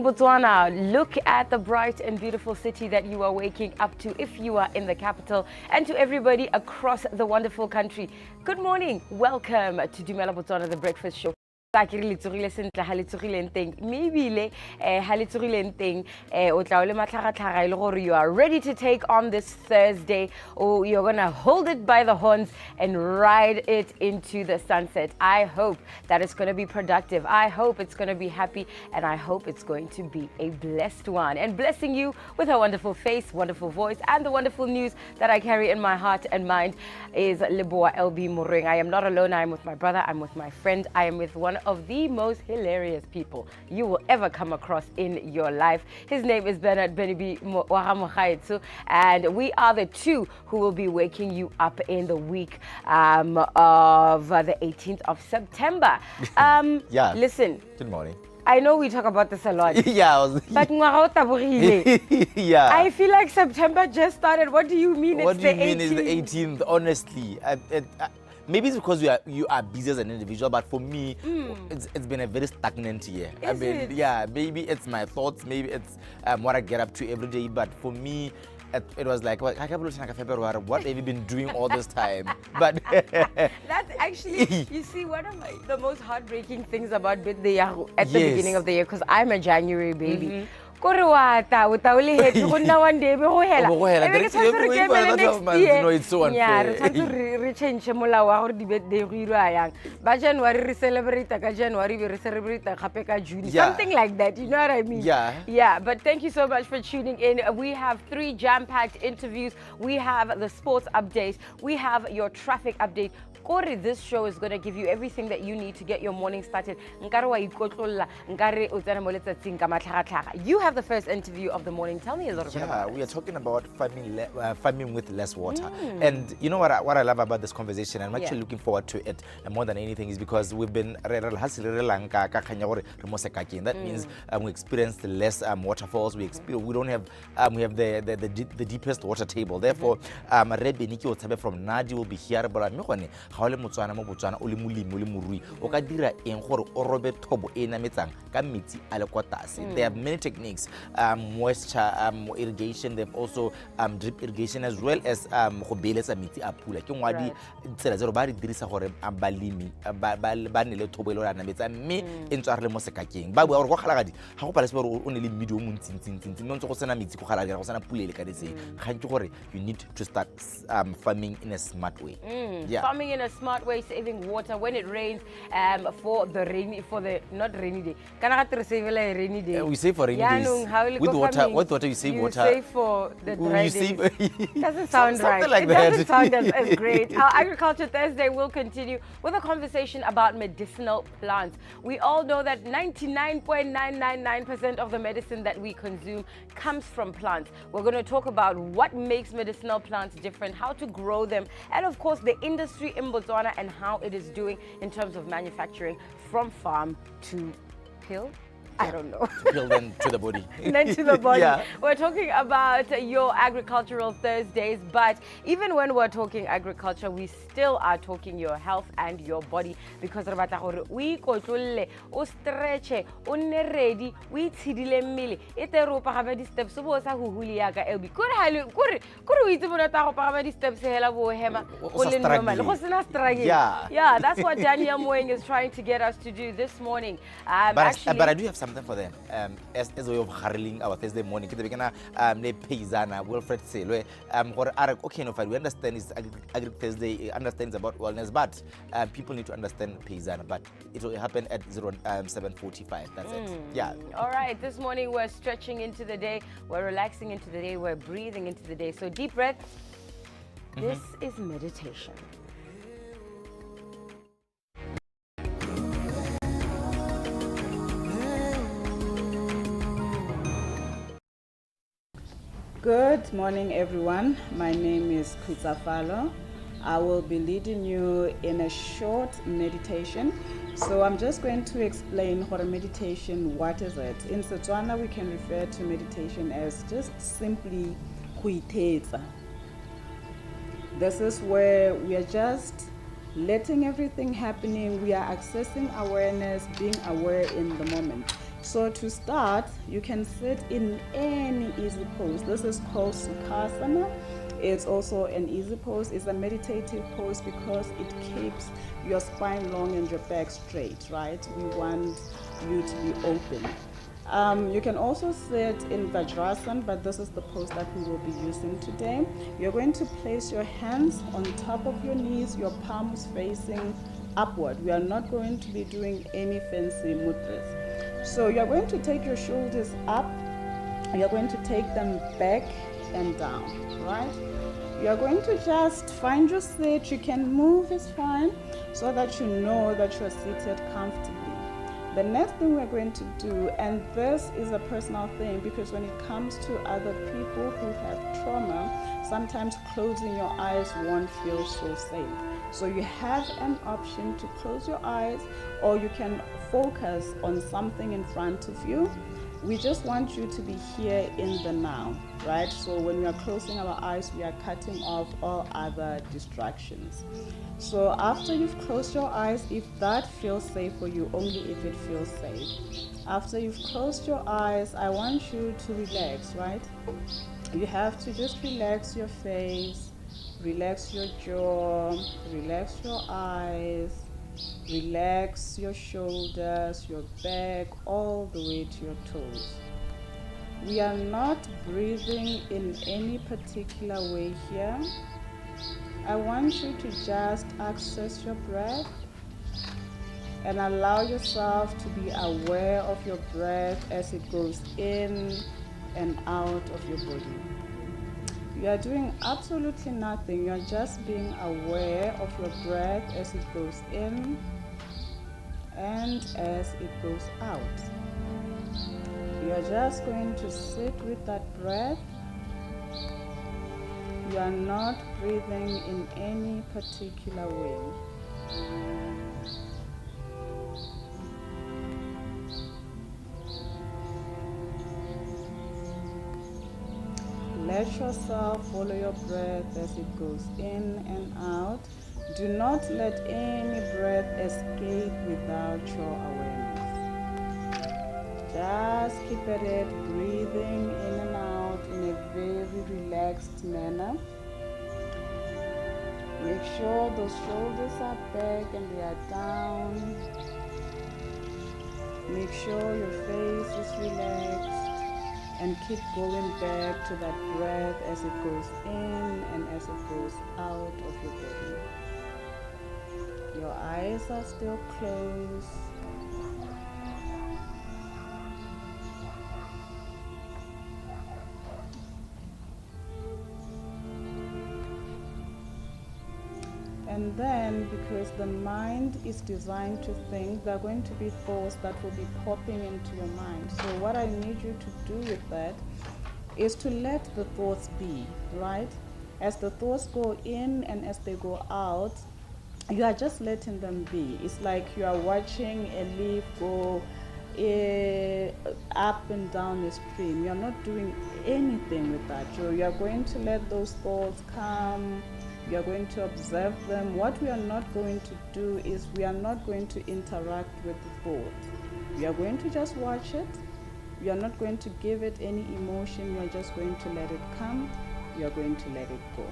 Botswana, look at the bright and beautiful city that you are waking up to if you are in the capital, and to everybody across the wonderful country. Good morning. Welcome to Dumela Botswana, the breakfast show. Maybe you are ready to take on this Thursday, or you're gonna hold it by the horns and ride it into the sunset. I hope that it's gonna be productive. I hope it's gonna be happy, and I hope it's going to be a blessed one. And blessing you with her wonderful face, wonderful voice, and the wonderful news that I carry in my heart and mind is Leboa LB Moring. I am not alone. I am with my brother. I'm with my friend. I am with one of the most hilarious people you will ever come across in your life. His name is Bernard Benibi Wahamohaitsu, and we are the two who will be waking you up in the week of the 18th of September. Yeah. Listen. Good morning. I know we talk about this a lot. Yeah. But yeah. I feel like September just started. What do you mean What it's do you the mean 18th? it's the 18th? Honestly, maybe it's because you are busy as an individual, but for me, it's been a very stagnant year. Is it? Yeah, maybe it's my thoughts, maybe it's what I get up to every day, but for me, it was like, what have you been doing all this time? But that's actually, you see, one of the most heartbreaking things about Btv-Dikgang at the beginning of the year, because I'm a January baby. No, it's so unfair. Something like that, you know what I mean? Yeah, but thank you so much for tuning in. We have 3 jam-packed interviews. We have the sports update. We have your traffic update. This show is going to give you everything that you need to get your morning started. You have the first interview of the morning. Tell me a little bit about it. We are talking about farming with less water. And you know what I love about this conversation, and I'm actually looking forward to it more than anything, is because we've been that means we experienced less waterfalls. We don't have we have the deepest water table. Therefore, from Nadi will be here, but they have many techniques, moisture irrigation. They've also drip irrigation, as well as you need to start farming in a smart way. Farming in a smart way, saving water when it rains, for the not rainy day. Rainy day. We save for rainy days. With water, what water you save water? You save for the dry days. Doesn't sound right. Something like it that. Doesn't sound as great. Our Agriculture Thursday will continue with a conversation about medicinal plants. We all know that 99.999% of the medicine that we consume comes from plants. We're going to talk about what makes medicinal plants different, how to grow them, and of course the industry in Botswana and how it is doing in terms of manufacturing from farm to pill. I don't know. Pill then to the body. Then to the body. We're talking about your Agricultural Thursdays, but even when we're talking agriculture, we still are talking your health and your body, because we kotlole, o stretch, o ne ready, we tshidile mmele. Ite ro pagama di steps bo sa huhuli ya ka LB. Kore o itse bona ta go pagama di steps hela bo hema go le normal. Go sena struggle. Yeah, that's what Daniel Moeng is trying to get us to do this morning. But I do have something for them, as a way of harling our Thursday morning. We understand we understand it's Agri Thursday, understands about wellness, but people need to understand Paisana. But it will happen at 7:45. That's it. All right. This morning we're stretching into the day, we're relaxing into the day, we're breathing into the day. So deep breath. This is meditation. Good morning, everyone. My name is Kutsafalo. I will be leading you in a short meditation. So I'm just going to explain what a meditation, what is it? In Setswana, we can refer to meditation as just simply kuitetsa. This is where we are just letting everything happening. We are accessing awareness, being aware in the moment. So to start, you can sit in any easy pose. This is called Sukhasana. It's also an easy pose. It's a meditative pose because it keeps your spine long and your back straight, right? We want you to be open. You can also sit in Vajrasana, but this is the pose that we will be using today. You're going to place your hands on top of your knees, your palms facing upward. We are not going to be doing any fancy mudras. So you're going to take your shoulders up, you're going to take them back and down, right? You're going to just find your seat. You can move, it's fine, so that you know that you're seated comfortably. The next thing we're going to do, and this is a personal thing because when it comes to other people who have trauma, sometimes closing your eyes won't feel so safe. So you have an option to close your eyes, or you can focus on something in front of you. We just want you to be here in the now, right? So when we are closing our eyes, we are cutting off all other distractions. So after you've closed your eyes, if that feels safe for you, only if it feels safe. After you've closed your eyes, I want you to relax, right? You have to just relax your face, relax your jaw, relax your eyes, relax your shoulders, your back, all the way to your toes. We are not breathing in any particular way here. I want you to just access your breath and allow yourself to be aware of your breath as it goes in and out of your body. You are doing absolutely nothing. You are just being aware of your breath as it goes in and as it goes out. You are just going to sit with that breath. You are not breathing in any particular way. Let yourself follow your breath as it goes in and out. Do not let any breath escape without your awareness. Just keep at it, breathing in and out in a very relaxed manner. Make sure those shoulders are back and they are down. Make sure your face is relaxed. And keep going back to that breath as it goes in and as it goes out of your body. Your eyes are still closed. And then, because the mind is designed to think, there are going to be thoughts that will be popping into your mind. So what I need you to do with that is to let the thoughts be, right? As the thoughts go in and as they go out, you are just letting them be. It's like you are watching a leaf go up and down a stream. You're not doing anything with that. You are going to let those thoughts come. You are going to observe them. What we are not going to do is we are not going to interact with the thought. We are going to just watch it. We are not going to give it any emotion. You are just going to let it come. You are going to let it go.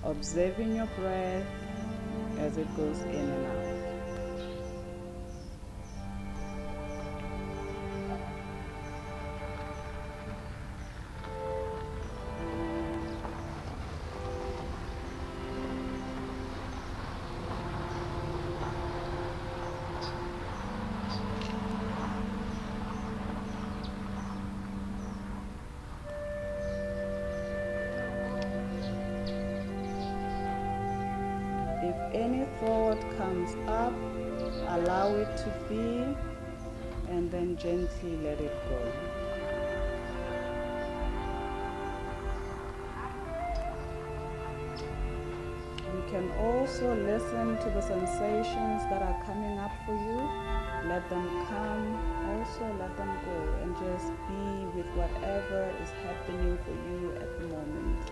Observing your breath as it goes in and out. If any thought comes up, allow it to be, and then gently let it go. You can also listen to the sensations that are coming up for you. Let them come, also let them go, and just be with whatever is happening for you at the moment.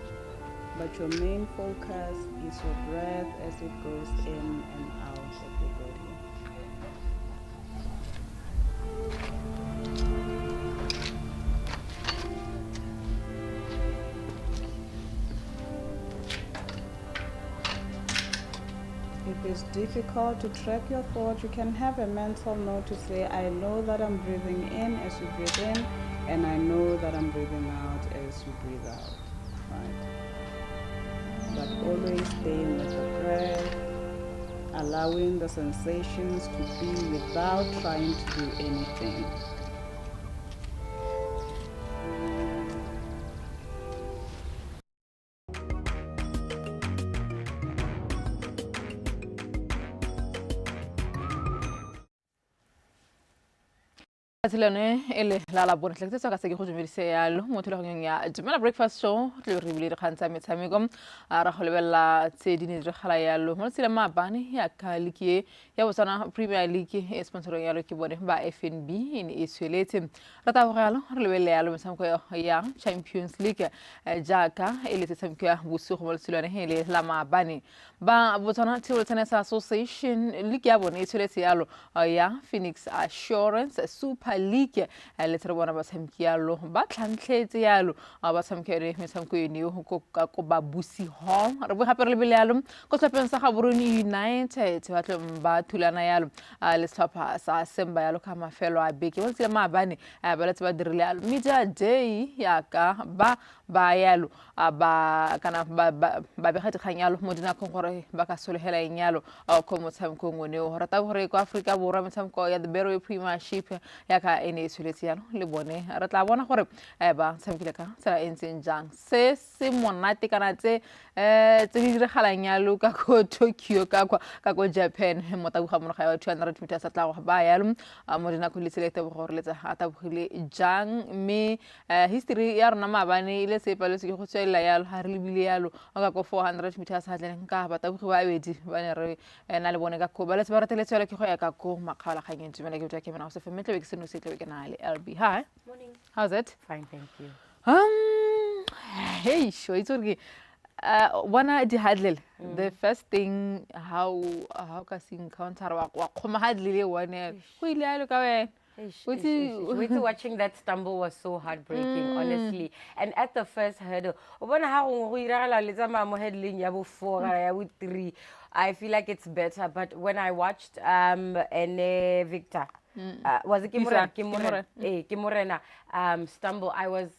But your main focus is your breath as it goes in and out of your body. it's difficult to track your thoughts, you can have a mental note to say, I know that I'm breathing in as you breathe in, and I know that I'm breathing out as you breathe out. Right? But always staying with the breath, allowing the sensations to be without trying to do anything. Atsilone ele la la bona tletse ka se ke go dumedise yalo mo thulaganyong ya Dumela Breakfast Show le re bile re khantsa metshameko ra go lebella tse di ne di gala yalo mo tsela mabane ya ka likie ya Botswana Premier League e sponsor yalo ke bone ba FNB in Isweletse ra ta go yalo re lebelle yalo metshameko ya Champions League jaka ele tsamiko ya bosigo mo tselwane ele la mabane ba Botswana Table Tennis Association league ya bone Isweletse yalo ya Phoenix Assurance Super League le tsere bona ba tshameki yalo ba tlhantlhetse yalo ba tshamekere metshameko eno go ba busi hall re bo gape re lebele yalo go tlhopeng sa Gaborone United ba tle ba thulana yalo le tlhopha sa Semba yalo ka mafelo a beke ba tsela mabane ba letse ba dirile yalo media day ya ka ba yalo ba kana ba begetse kgang yalo mo dinakong gore ba ka solohela yalo go motshameko ngone o rata gore ko Africa borwa motshameko ya the Berry Premiership ya ka ene Isweletse yalo le bone re tla bona gore ba tshamekile ka tsela e ntseng jang se monate kana tse di diragalang yalo ka go Tokyo ka go Japan mo tabuga mono ga 200 meters tla go ba yalo mo dinako le selete gore le tsa tabogile jang me history ya rona mabane ile se paletse ke go tswela yalo ha re lebile yalo ka go 400 meters ha tleng ka ba tabugi ba bedi ba ne re na le bone ka go ba le ba ratele tswela ke go ya ka go makgala gangeng Dumela ke ke mena go se femetle ke seno se tle ke na le LB. Hi. Morning. How's it? Fine, thank you. Hey, sure it's okay. Wana di hadlel the first thing how ka se encounter wa khoma hadlele one go ile alo ka wena Watching that stumble was so heartbreaking, honestly. And at the first hurdle, I feel like it's better. But when I watched Victor, was it Kimorena stumble, I was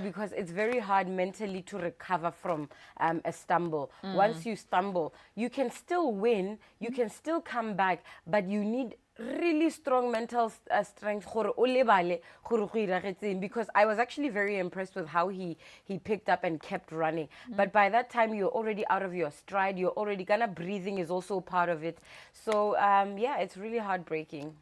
because it's very hard mentally to recover from a stumble. Once you stumble, you can still win, you can still come back, but you need really strong mental strength because I was actually very impressed with how he picked up and kept running. But by that time, you're already out of your stride, you're already gonna breathing is also part of it. So yeah, it's really heartbreaking.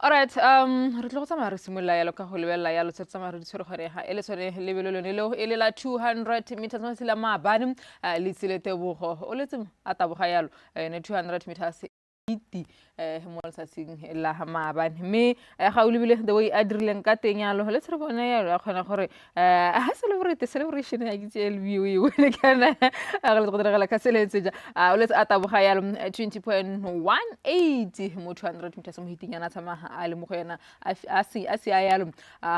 All right, re tlo tsama re simolla yalo ka go lebella yalo tsama re ditshwere gore ha ele tsone lebelo lone lo ele la 200 meters mo sila mabane le tsilete bogo o letse a taboga yalo ne 200 meters iti mo letsatsi la maabane me ga o lebile the way a dirileng ka teng yalo le tsere bona yalo a khona gore a celebration ya ke LWE o le kana a le go direla ka seletse ja o letse a taboga yalo 20.180 mo 200 meters mo hitinyana tsama a le mo go yena a si a yalo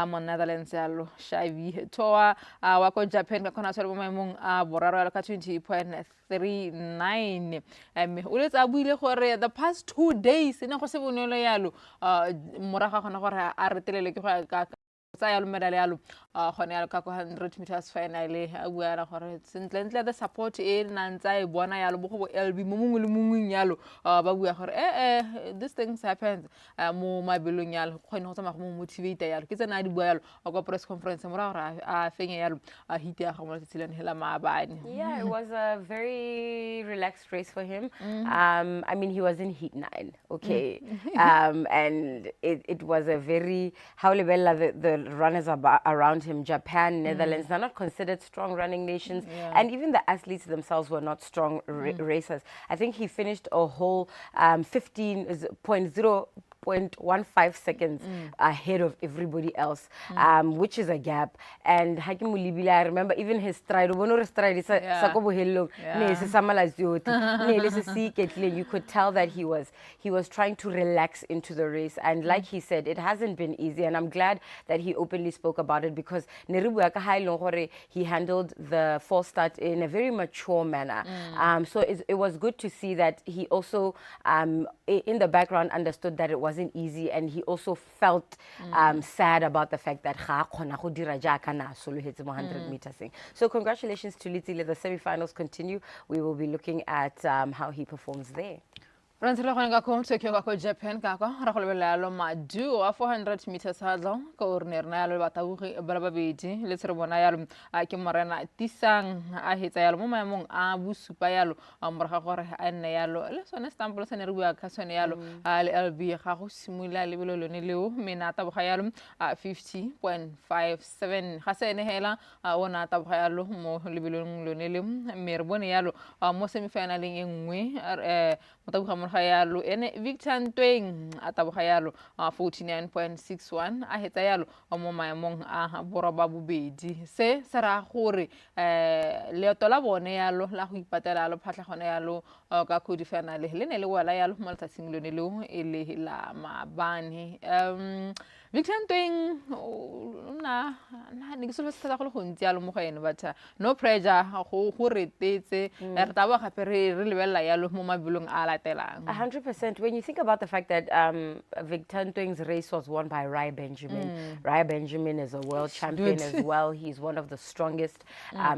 mo Netherlands yalo Shavi Toa wa ko Japan ka khona tsere mo maemong a boraro yalo ka 20.39 o letse a buile gore the past 2 days ne go se bonelo yalo moraga gona gore a retelele ke go ka tsa yalo medal yalo gone yalo ka 100 meters finally a bua ra gore sentle the support e nantsa e bona yalo bo go LB mo mongwe le mongwe yalo ba bua gore this things happens mo mabelong yalo go ne go tsama go motivate yalo ke tsena di bua yalo go press conference mora gore a fenya yalo a hit ya go mo tsilane hela mabane. Yeah, it was a very relaxed race for him. I mean, he was in heat 9, okay. And it was a very how the runners around him, Japan, Netherlands, they're not considered strong running nations. And even the athletes themselves were not strong racers. I think he finished a whole 15.0 0.15 seconds ahead of everybody else, which is a gap. And Hakim Mulibile, I remember even his stride, you could tell that he was trying to relax into the race. And like he said, it hasn't been easy. And I'm glad that he openly spoke about it, because he handled the false start in a very mature manner. So it was good to see that he also, in the background, understood that it wasn't easy, and he also felt sad about the fact that 100 meters thing. So congratulations to Litsile. The semi-finals continue. We will be looking at how he performs there. Ransela go nga ko Tokyo ka ko Japan ka ka ra go lebela lo madu wa 400 meters hurdle ka o rene rena ya lo batabugi ba babedi le tsere bona ya lo ke morena tisang a hetsa ya lo mo maemong a busupa ya lo moraga gore a nne ya lo le sone stamp le sene re bua ka sone ya lo le LB ga go simula le belo lone leo menata boga ya lo 50.57 ga sene hela ona taboga ya lo mo lebelong lone le me re bone ya lo mo semifinaleng engwe motaboga Hayalo ene Victor Ntweng ataboga yalo 49.61 a hetsa yalo mo maemong a boroba bobedi se ra gore leeto la bone yalo la go ipatela lo phatlhagone yalo ka khodi finale le ne le wala yalo mo letsatsing lone leo e le la mabane Victor Ntweng na ne ke se go go ntse yalo mo go ene batha no pressure go retetse re taba gape re lebella yalo mo mabelong a latela 100%. When you think about the fact that Victor Ntweng's race was won by Rai Benjamin. Rai Benjamin is a world champion as well. He's one of the strongest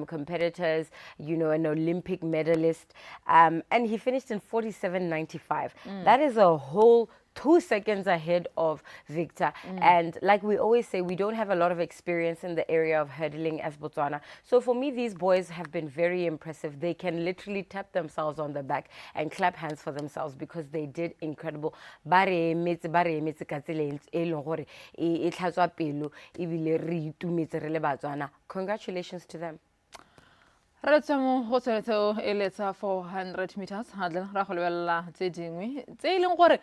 competitors, you know, an Olympic medalist. And he finished in 47.95. That is a whole 2 seconds ahead of Victor. And like we always say, we don't have a lot of experience in the area of hurdling as Botswana. So for me, these boys have been very impressive. They can literally tap themselves on the back and clap hands for themselves because they did incredible. Congratulations to them. Ratsamo hoteto eletsa 400 meters hadla ra go lebella tse dingwe tse ileng gore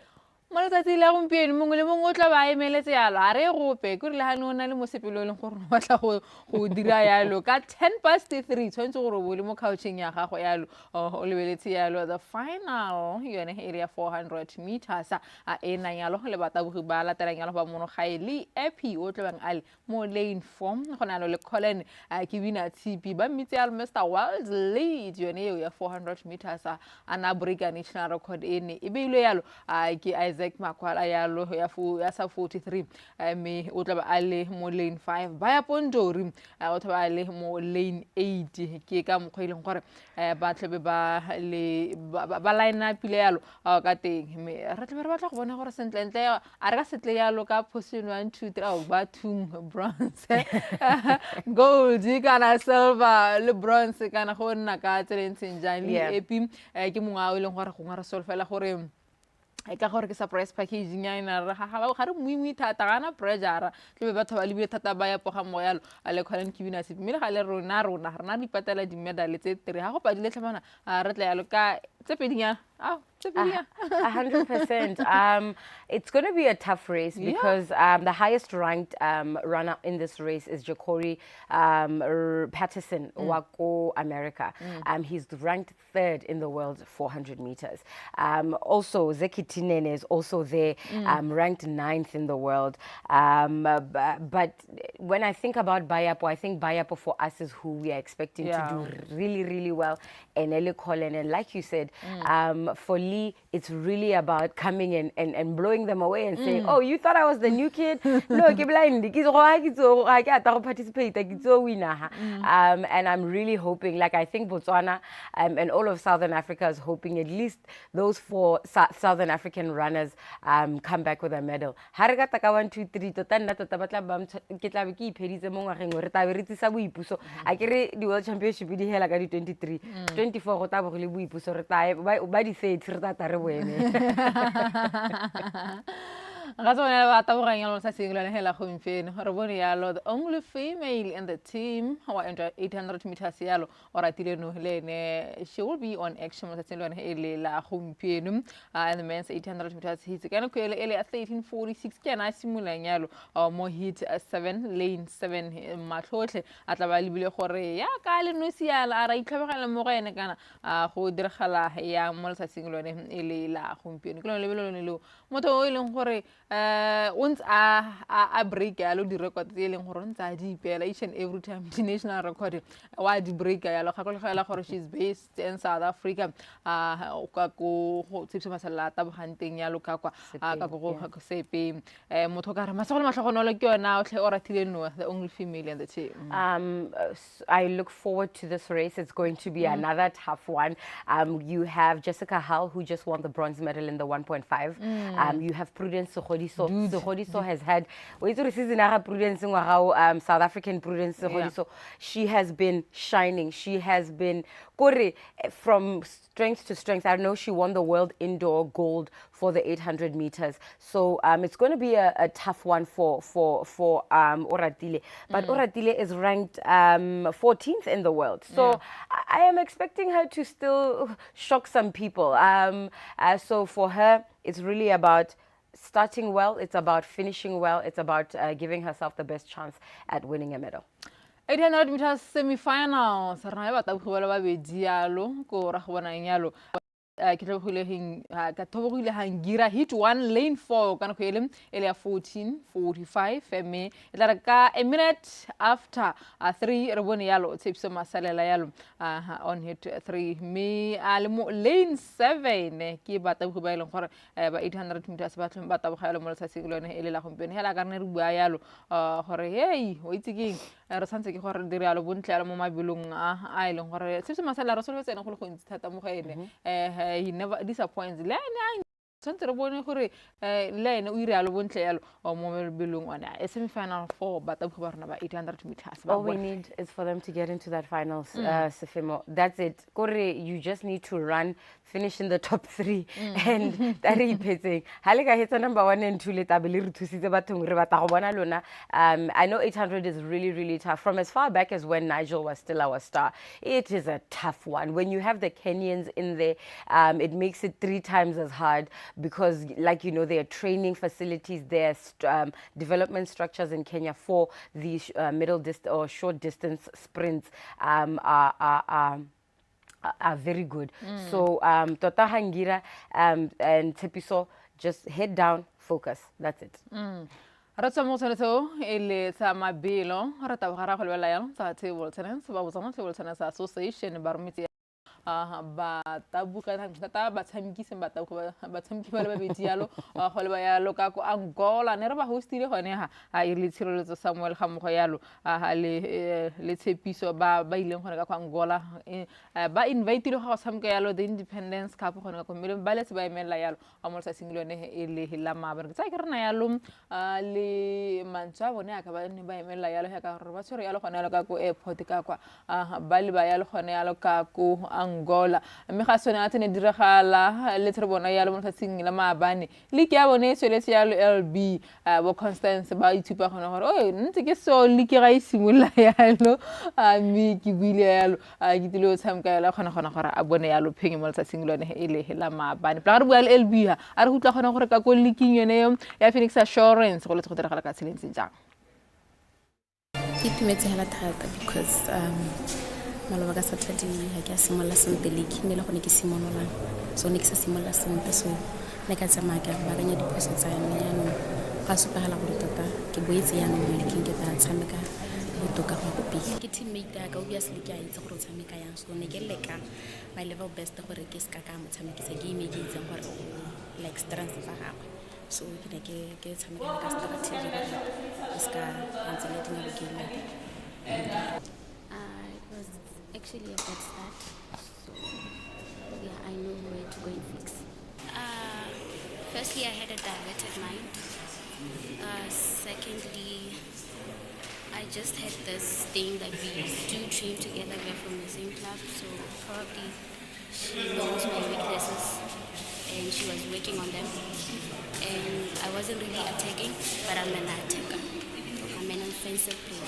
mo letsatsi la gompieno mongwe le mongwe o tla ba emeletse yalo a re gope ke re le hane o na le mosepelo le gore o batla go dira yalo ka 3:10 tshwantse gore bo le mo couching ya gago yalo o lebeletse yalo the final yone area 400 meters a ena yalo le batabogi ba latelang yalo ba mono ga ile epi o tla bang ale mo lane form go na le Colin ke bina TP ba mitse yalo Mr World Lead yone ya 400 meters a na break a national record ene e beile yalo ke Isaac Makwala yalo ya sa 43 me o tla ba ale mo lane 5 ba ya Pondori o tla ba ale mo lane 8 ke ka mokgweleng gore ba tlebe ba line up ile yalo ka teng me re tla re batla go bona gore sentlentle a re ka setle yalo ka position 1 2 3 ba tung bronze gold kana silver le bronze kana go nna ka tsentseng jang le epi ke mongwa o leng gore go ngara solfela gore ka gore ke surprise packaging ya ina re ga re muimi thata gana pressure tle be batho ba lebile thata ba ya poga mo yalo ale Colin Kibina se mme ga le rona di patela di medal tse 3 ga go padile tlhamana re tla yalo ka tse pedinya 100%. It's going to be a tough race because the highest ranked runner in this race is Jacori Patterson, Wako America. He's ranked 3rd in the world 400 meters. Also, Zeki Tinene is also there, ranked 9th in the world. But when I think about Bayapo, I think Bayapo for us is who we are expecting to do really, really well. And Eli Colin, and like you said, for Lee, it's really about coming in and blowing them away and saying, oh, you thought I was the new kid? No, I participate. And I'm really hoping, like I think Botswana and all of Southern Africa is hoping at least those 4 Southern African runners come back with a medal. 1, 2, 3, the World Championship di hela ka di 23 24 go tabo le buipuso re tae ba di 30 re tata re wene ga tsone ba tabogang ya lo sa singolane hela gompieno re bone yalo the only female in the team wa 800 meters yalo o ratile no lene she will be on action mo sa tselwane ele la gompieno and the men's 800 meters he's kana go ele 13:46 ke na simulang yalo mo hit 7 lane 7 matlotle atla ba libile gore ya ka le no siala a ra itlhabegela mo go ene kana go diragala ya mo sa singolane ele la gompieno ke lo lebelo lo motho o ileng gore once a break ya lo di record tse leng gore ntse di ipela each and every time the national record wa di break ya lo gakologelela gore she's based in South Africa ka go tsipse masala ta boganteng ya lo ka kwa ka go sepe motho ka re masagolo matlhogonolo ke yona o tle o ratile no the only female in the team. I look forward to this race. It's going to be another tough one. You have Jessica Hull, who just won the bronze medal in the 1.5. You have Prudence Segodiso. Segodiso has had Prudence South African Prudence Segodiso. She has been shining. She has been from strength to strength. I know she won the world indoor gold for the 800 meters. So it's going to be a tough one for Oratile. But Oratile is ranked 14th in the world. So I am expecting her to still shock some people. So for her, it's really about starting well. It's about finishing well. It's about giving herself the best chance at winning a medal. 800 meters semifinals. Rana ba tabogela ba bedialo ko ra go bona nyalo. Ke tlhobogile hangira hit 1 lane 4 kana go ele ya 14:45 me tla re ka a minute after 3 re bone yalo tshepso masalela yalo on hit 3 me ale mo lane 7 ke ba tabogo ba ileng gore ba 800 meters ba tlhom ba tabogela mo sa singolone ele la gompieno hela ka rene re bua yalo gore hey o itse keng re santse ke gore dire yalo bontle mo mabelong a ileng gore tshepso masalela re solofetsene go le go ntse thata mo go ene he never disappoints. Santse re bone gore le ene o ire yalo bontle yalo mo mabelong ona semifinal 4 ba tabogo ba rona ba 800 meters. All we need is for them to get into that finals, Sefemo. That's it. You just need to run, finish in the top 3, and that is Halika hits number 1 and 2 later. I know 800 is really, really tough. From as far back as when Nigel was still our star, it is a tough one. When you have the Kenyans in there, it makes it 3 times as hard because, like you know, there are training facilities, there are development structures in Kenya for these middle distance or short distance sprints are very good. So Tota Hangira and Tepiso, just head down, focus. That's it. Ratsa mo tseneto ele sa mabelo rata ba ga go lebela yang sa table tenants ba Botswana table tenants association barmiti ba tabuka ta ba tshamikise ba tabuka ba tshamiki ba le bedi yalo go le ba yalo ka ko Angola ne re ba hostile gone ha ile tshireletso Samuel ga mo go yalo le tshepiso ba ileng gone ka ko Angola ba invite le go tshamika yalo the Independence Cup gone ka ko mmele ba letse ba emela yalo mo sa singilone ile la mabere tsa ke rena yalo le mantsa bone aka ba ne ba emela yalo ka re ba tshwere yalo gone yalo ka ko airport ka kwa ba le ba yalo gone yalo ka ko Angola mme ga sone a tsene diragala le tsere bona yalo mo tsatsing la maabane le ke ya bone sweletse yalo LB bo Constance ba ithupa gona gore o ntse ke so le ke ga isimola yalo mi ke buile yalo ke dilo tshamka yalo gona gore a bone yalo phengi mo tsatsing lone ile la maabane pla re bua le LB ha a re gutla gona gore ka ko leaking yone ya Phoenix Assurance go le tse go diragala ka tseleng jang ke tumetse hela thata because maloba ka Saturday ha ke a simolla sempe league ne le gone ke simonola so ne ke sa simolla sempe so ne ka tsamaya ka ba ganya diposo tsa me yana ga supagala go tota ke boetse yana mo league ke ta tshameka botoka go pele ke teammate ka obviously ke a itse go tshameka yang so ne ke leka my level best gore ke ska ka mo tshamekisa game e ke itseng gore like strength fa gagwe so ke tshameka ka strategy gore ska antse le tena game actually a bad start, so yeah, I know where to go and fix. Firstly, I had a diverted mind. Secondly, I just had this thing that we do train together, we're from the same club, so probably she knows my weaknesses and she was working on them. and I wasn't really attacking, but I'm an attacker. I'm an offensive player.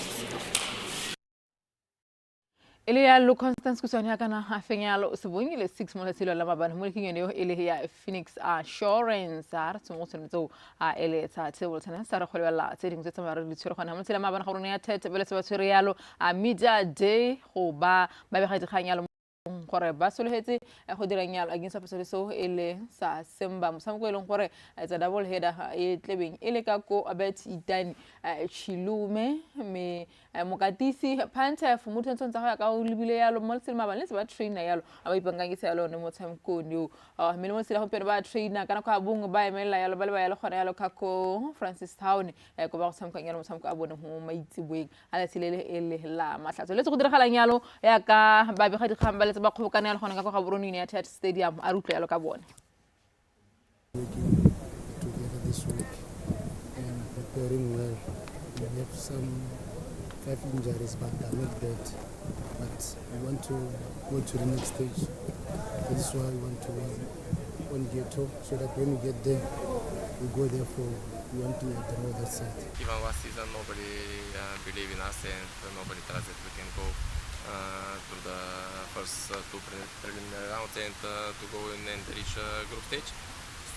Ile ya lo Constance kusone kana afenyalo sebongile 6 mo lesilo la mabana mo lekeng eno ile ya Phoenix Assurance ar tmo tsenetso ele tsa table tsana sa re kgolebella tse dingwe tsa mare le tshwere gona mo tsela mabana go rona ya thete bele se ba tshwere yalo media day go ba bega dikganyalo gore ba sologetse go dira nyalo against episode so ele sa semba mosamoko eleng gore tsa double header e tlebeng ele ka ko abet itani chilume me mokatisi Panther motho ntse tsa go ya ka o lebile yalo mo selema ba le ba trainer yalo a ba ipangangise yalo ne mo tsamkoni o me mo sela go pele ba trainer kana kwa bongwe ba emela yalo ba le ba yalo gona yalo ka ko Francis Town go ba go tsamkang yalo mosamko a bone mo maitsibweng a la tsilele ele la mahlatso le tse go diragalang yalo ya ka ba bega dikgamba le ba kgobokana yalo gona ka go ga boroni ya Tet Stadium a rutlo yalo ka bone together this week and preparing well. We have some 5 injuries, but they're not bad. But we want to go to the next stage. That is why we want to win on Ghetto, so that when we get there, we go there for we want to draw that side. Even last season, nobody believed in us and nobody thought that we can go through the first 2 preliminary rounds and to go in and reach group stage.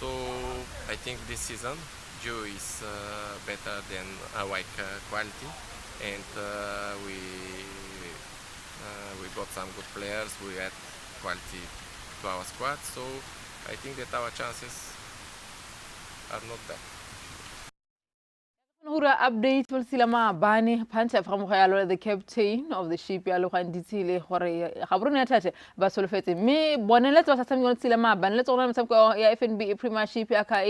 So I think this season, Joe is better than white quality, and we got some good players. We add quality to our squad, so I think that our chances are not bad. Hura update for silama bani Panther from Royal the captain of the ship ya lo ganditsile gore ga borone thate ba solofetse me bonele tsa sa tshameng silama bani le tsona metshameko ya FNB Premiership ya ka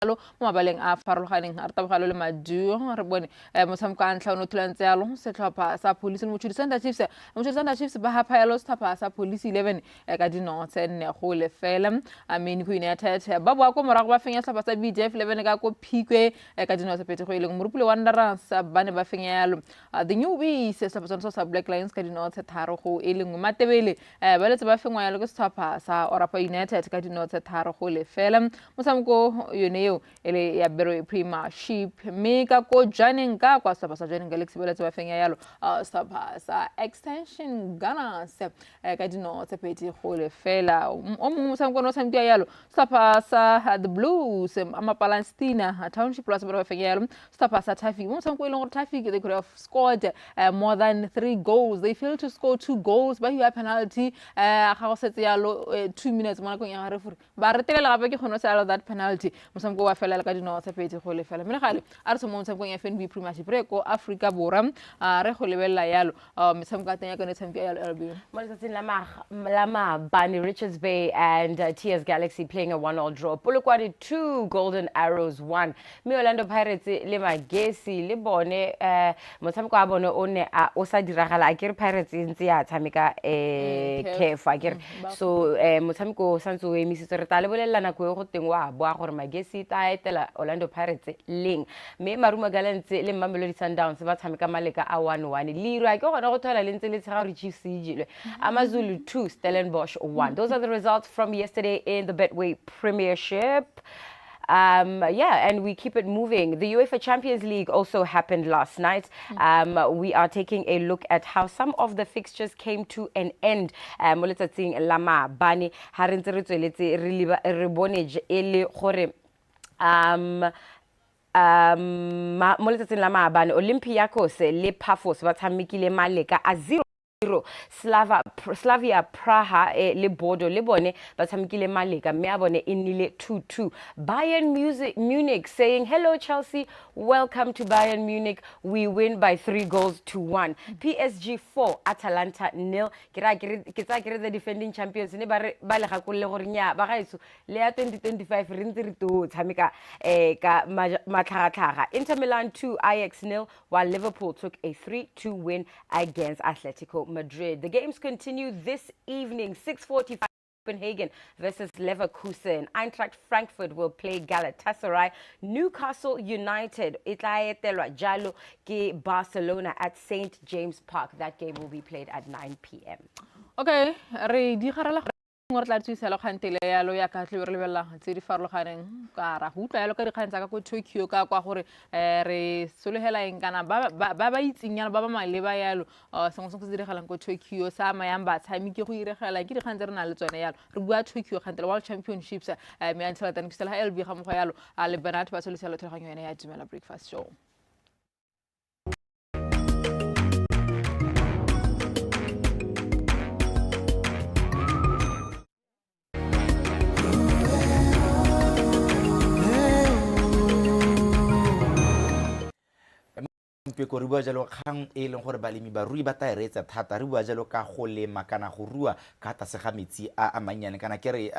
mo mabaleng a farologaneng a tabogalo le maduo re bone motshameko a ntlha o no thulantse yalo setlhopha sa police le Motshidisanna Chiefs ba hapa yalo setlhopha sa police 11 ka dino tse nne go lefela ameni go United ba boa ko morago ba fenya setlhopha sa BDF 11 ka ko Phikwe ka dino tse pete go ileng Morupule Wanderers ba ne ba fenya yalo the Newbies setlhopha sa Black Lions ka dino tse tharo go ileng Matebele ba letse ba fengwa yalo ke setlhopha sa Orapa United ka dino tse tharo go lefela motshameko yone ele ya bero Premiership meka ko Janeng ka kwa setlhopha sa Janeng Galaxy ba letse ba fenya yalo setlhopha sa Extension Gunners ka dino tse pete go lefela o mongwe motshameko no tshameka yalo setlhopha sa the Blues Palestina Township Plus ba fenya yalo setlhopha sa Traffic motshameko e leng gore Traffic they could have scored more than 3 goals. They failed to score 2 goals ba hiwa penalty ga go setse yalo 2 minutes mo nakong ya referee ba re telela gape ke kgono sa that penalty motshameko wa fela ka dino tse pedi go lefela mme gale a re se mo motshamekong ya FNB Premiership re ko Africa Borwa re go lebella yalo metshameko a teng ya ka ne tshameka yalo LB mo letsatsing la maabane Richards Bay and TS Galaxy playing a 1-1 draw. Polokwane 2 Golden Arrows 1. Me Orlando Pirates le Magesi le bone motshameko a bone o ne o sa diragala akere Pirates ntse ya tshameka kefa akere so motshameko santse o emisitse re tla le bolelana go go teng wa boa gore Magesi ta etela Orlando Pirates leng me Maruma Gallants le Mamelodi Sundowns ba tshameka maleka a 1-1 lirwa ke gona go thola le ntse le tshega re Chiefs ijile Amazulu 2 Stellenbosch 1. Those are the results from yesterday in the Betway Premiership. Yeah, and we keep it moving. The UEFA Champions League also happened last night. We are taking a look at how some of the fixtures came to an end. Moletsatsing lama bani harentse re tsweletse re bone ele gore mo letsatsing la maabane Olympiacos le Pafos ba tshamekile maleka a 0 Slavia Praha le Bodo le bone ba tshamekile maleka mme a bone inile 2-2. Bayern Munich saying hello Chelsea, welcome to Bayern Munich, we win by 3-1. PSG 4 Atalanta 0. Ke tsa the defending champions ne ba le gakolle gore nya ba gaetso le ya 2025 re ntse re to tshameka ka matlhagatlhaga. Inter Milan 2 Ajax 0, while Liverpool took a 3-2 win against Atletico Madrid. The games continue this evening, 6:45. Copenhagen versus Leverkusen. Eintracht Frankfurt will play Galatasaray. Newcastle United itlaetelwa jalo ke Barcelona at St. James Park. That game will be played at 9 p.m. Okay, re di garela ngwe re tla tswisela kgantele yalo ya ka tle re lebella tse di farologaneng ka ra utlwa yalo ka dikgang tsa ka ko Tokyo ka kwa gore re solohela eng kana ba itsinyana ba maleba yalo sengwe se se diregalang ko Tokyo sa mayang batshameki go iregela ke dikgang tse re na le tsone yalo re bua Tokyo kgantele World Championships me a ntshela tana ke sela LB ga mo yalo le Bernard ba solisela thulaganyo ena ya Dumela Breakfast Show. Peko re bua jalo kgang e leng gore balemi ba rui ba taeretsa thata re bua jalo ka go lema kana go rua ka tlase ga metsi a mannyane kana ke re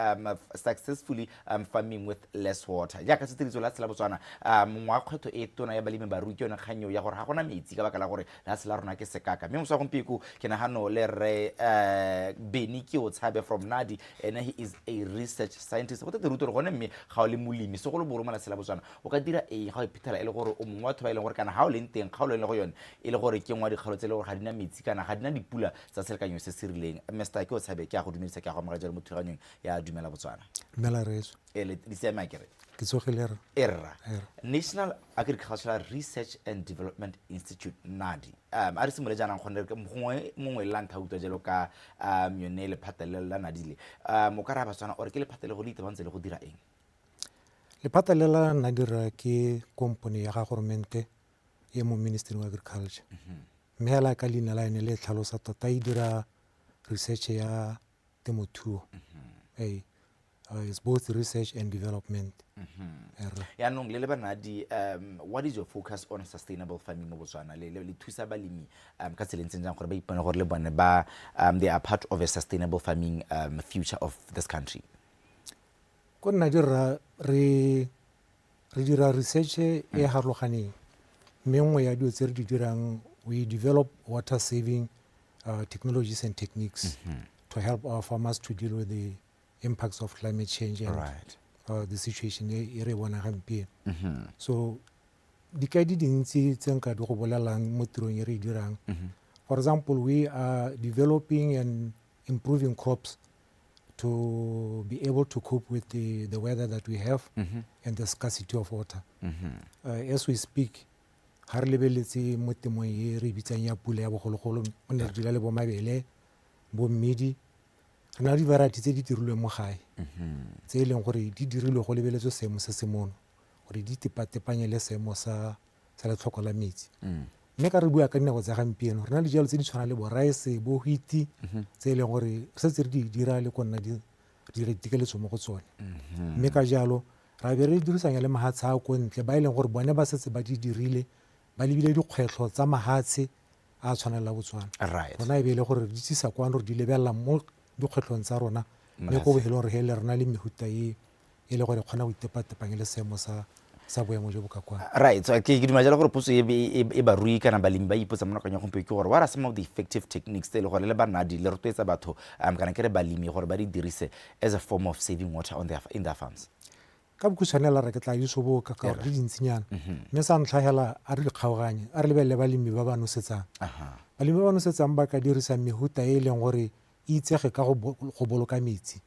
successfully farming with less water ya ka se tiriso la tsela Botswana mongwa kgwetho e tona ya balemi ba rui ke yona kgannyo ya gore ga gona metsi ka baka la gore la tsela rona ke sekaka mme moswa gompiko ke nagano le re Beni ke o tshabe from Nadi and he is a research scientist go tete ruto re gone mme ga o le molemi se go le boroma la tsela Botswana o ka dira eng ga o iphitlhela e le gore o mongwa batho ba e leng gore kana ga o leng teng ga o le go yone e le gore ke ngwa dikgalo tse le gore ga dina metsi kana ga dina dipula tsa selekanyo se se rileng Mr. ke o tshabe ke a go dumedisa ke a go amogela jalo mo thulaganyong ya Dumela Botswana. Dumela reso di siame akere ke tsogile erra National Agricultural Research and Development Institute NADI a re simole jaanang gone mongwe la ntha utwa jalo ka yone lephata la NADI le mo ka ra Botswana or ke lephata le go le itebantse le go dira eng lephata le la NADI ke company ya government e mo Ministry of Agriculture mme hela ka leina la ene le tlhalosa tota e dira research ya temothuo it's both research and development yaanong le banadi what is your focus on sustainable farming mo Botswana le thusa balemi ka tselentseng jang gore ba ipone gore le bone ba they are part of a sustainable farming future of this country ko NADI re dira research e harologaneng mengwe ya dio tse re di dirang we develop water saving technologies and techniques to help our farmers to deal with the impacts of climate change and the situation e re bona gampieno so di ka di dintsi tse nka di go bolelang mo tirong e re dirang for example we are developing and improving crops to be able to cope with the weather that we have and the scarcity of water as we speak ha re lebeletse mo temong e re bitsang ya pula ya bogologolo o ne re dira le bo mabele bo mmidi re na di variety tse di dirilweng mo gae tse e leng gore di dirilwe go lebeletswe seemo se se mono gore di tepatepanye le seemo sa letlhoko la metsi mme ka re bua ka dinako tsa gampieno re na le dijalo tse di tshwana le bo rice bo wheat tse e leng gore re setse re di dira le go nna di re tikeletso mo go tsone mme ka jalo ra be re dirisanya le mahatshe a ko ntle ba e leng gore bone ba setse ba di dirile ba lebile dikgwetlho tsa mahatshe a tshwanela Botswana rona e be le gore di tsisa kwa re di lebelela mo dikgwetlhong tsa rona mme go bohelong re hele rena le mehuta e le gore kgona go itepatepanya le seemo sa boemo jo bo ka kwa so ke dumela gore puso e ba rui kana balemi ba ipotsa mo nakong ya gompieno ke gore what are some of the effective techniques tse le gore le banadi le rotloetsa batho kana ke re balemi gore ba di dirise as a form of saving water in their farms ka bokhutswanela re ke tla di soboka ka gore di dintsinyana mme sa ntlha hela a re di kgaoganye a re lebelele balemi ba ba nosetsang balemi ba ba nosetsang ba ka dirisa mehuta e leng gore itsege ka go boloka metsi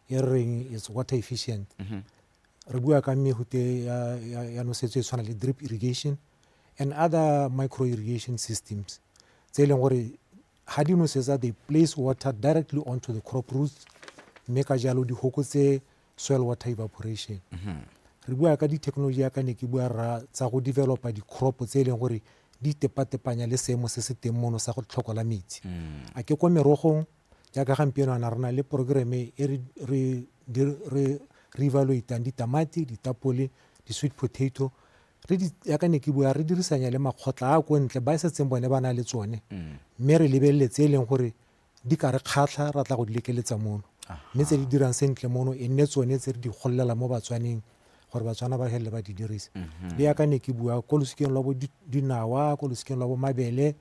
e reng is water efficient re bua ka mehuta ya nosetso e tshwana le drip irrigation and other micro irrigation systems tse e leng gore ha di nosetsa they place water directly onto the crop roots mme ka jalo di hokotse soil water evaporation re bua ka di-technology ya ka ne ke bua ra tsa go developa di-crop tse e leng gore di tepatepanya le seemo se se teng mono sa go tlhokola metsi a ke ko merogong jaaka gampieno ana rena le programme e re evaluatang ditamati ditapole di-sweet potato ya ka ne ke bua re dirisanya le makgotla a ko ntle ba e setseng bone ba na le tsone mme re lebeletse e leng gore di ka re kgatlha ra tla go di lekeletsa mono mme tse di dirang sentle mono e nne tsone tse re di gollela mo Batswaneng gore Batswana ba hele ba di dirisa le ya ka ne ke bua ko losikeng lwa bo dinawa ko losikeng lwa bo mabele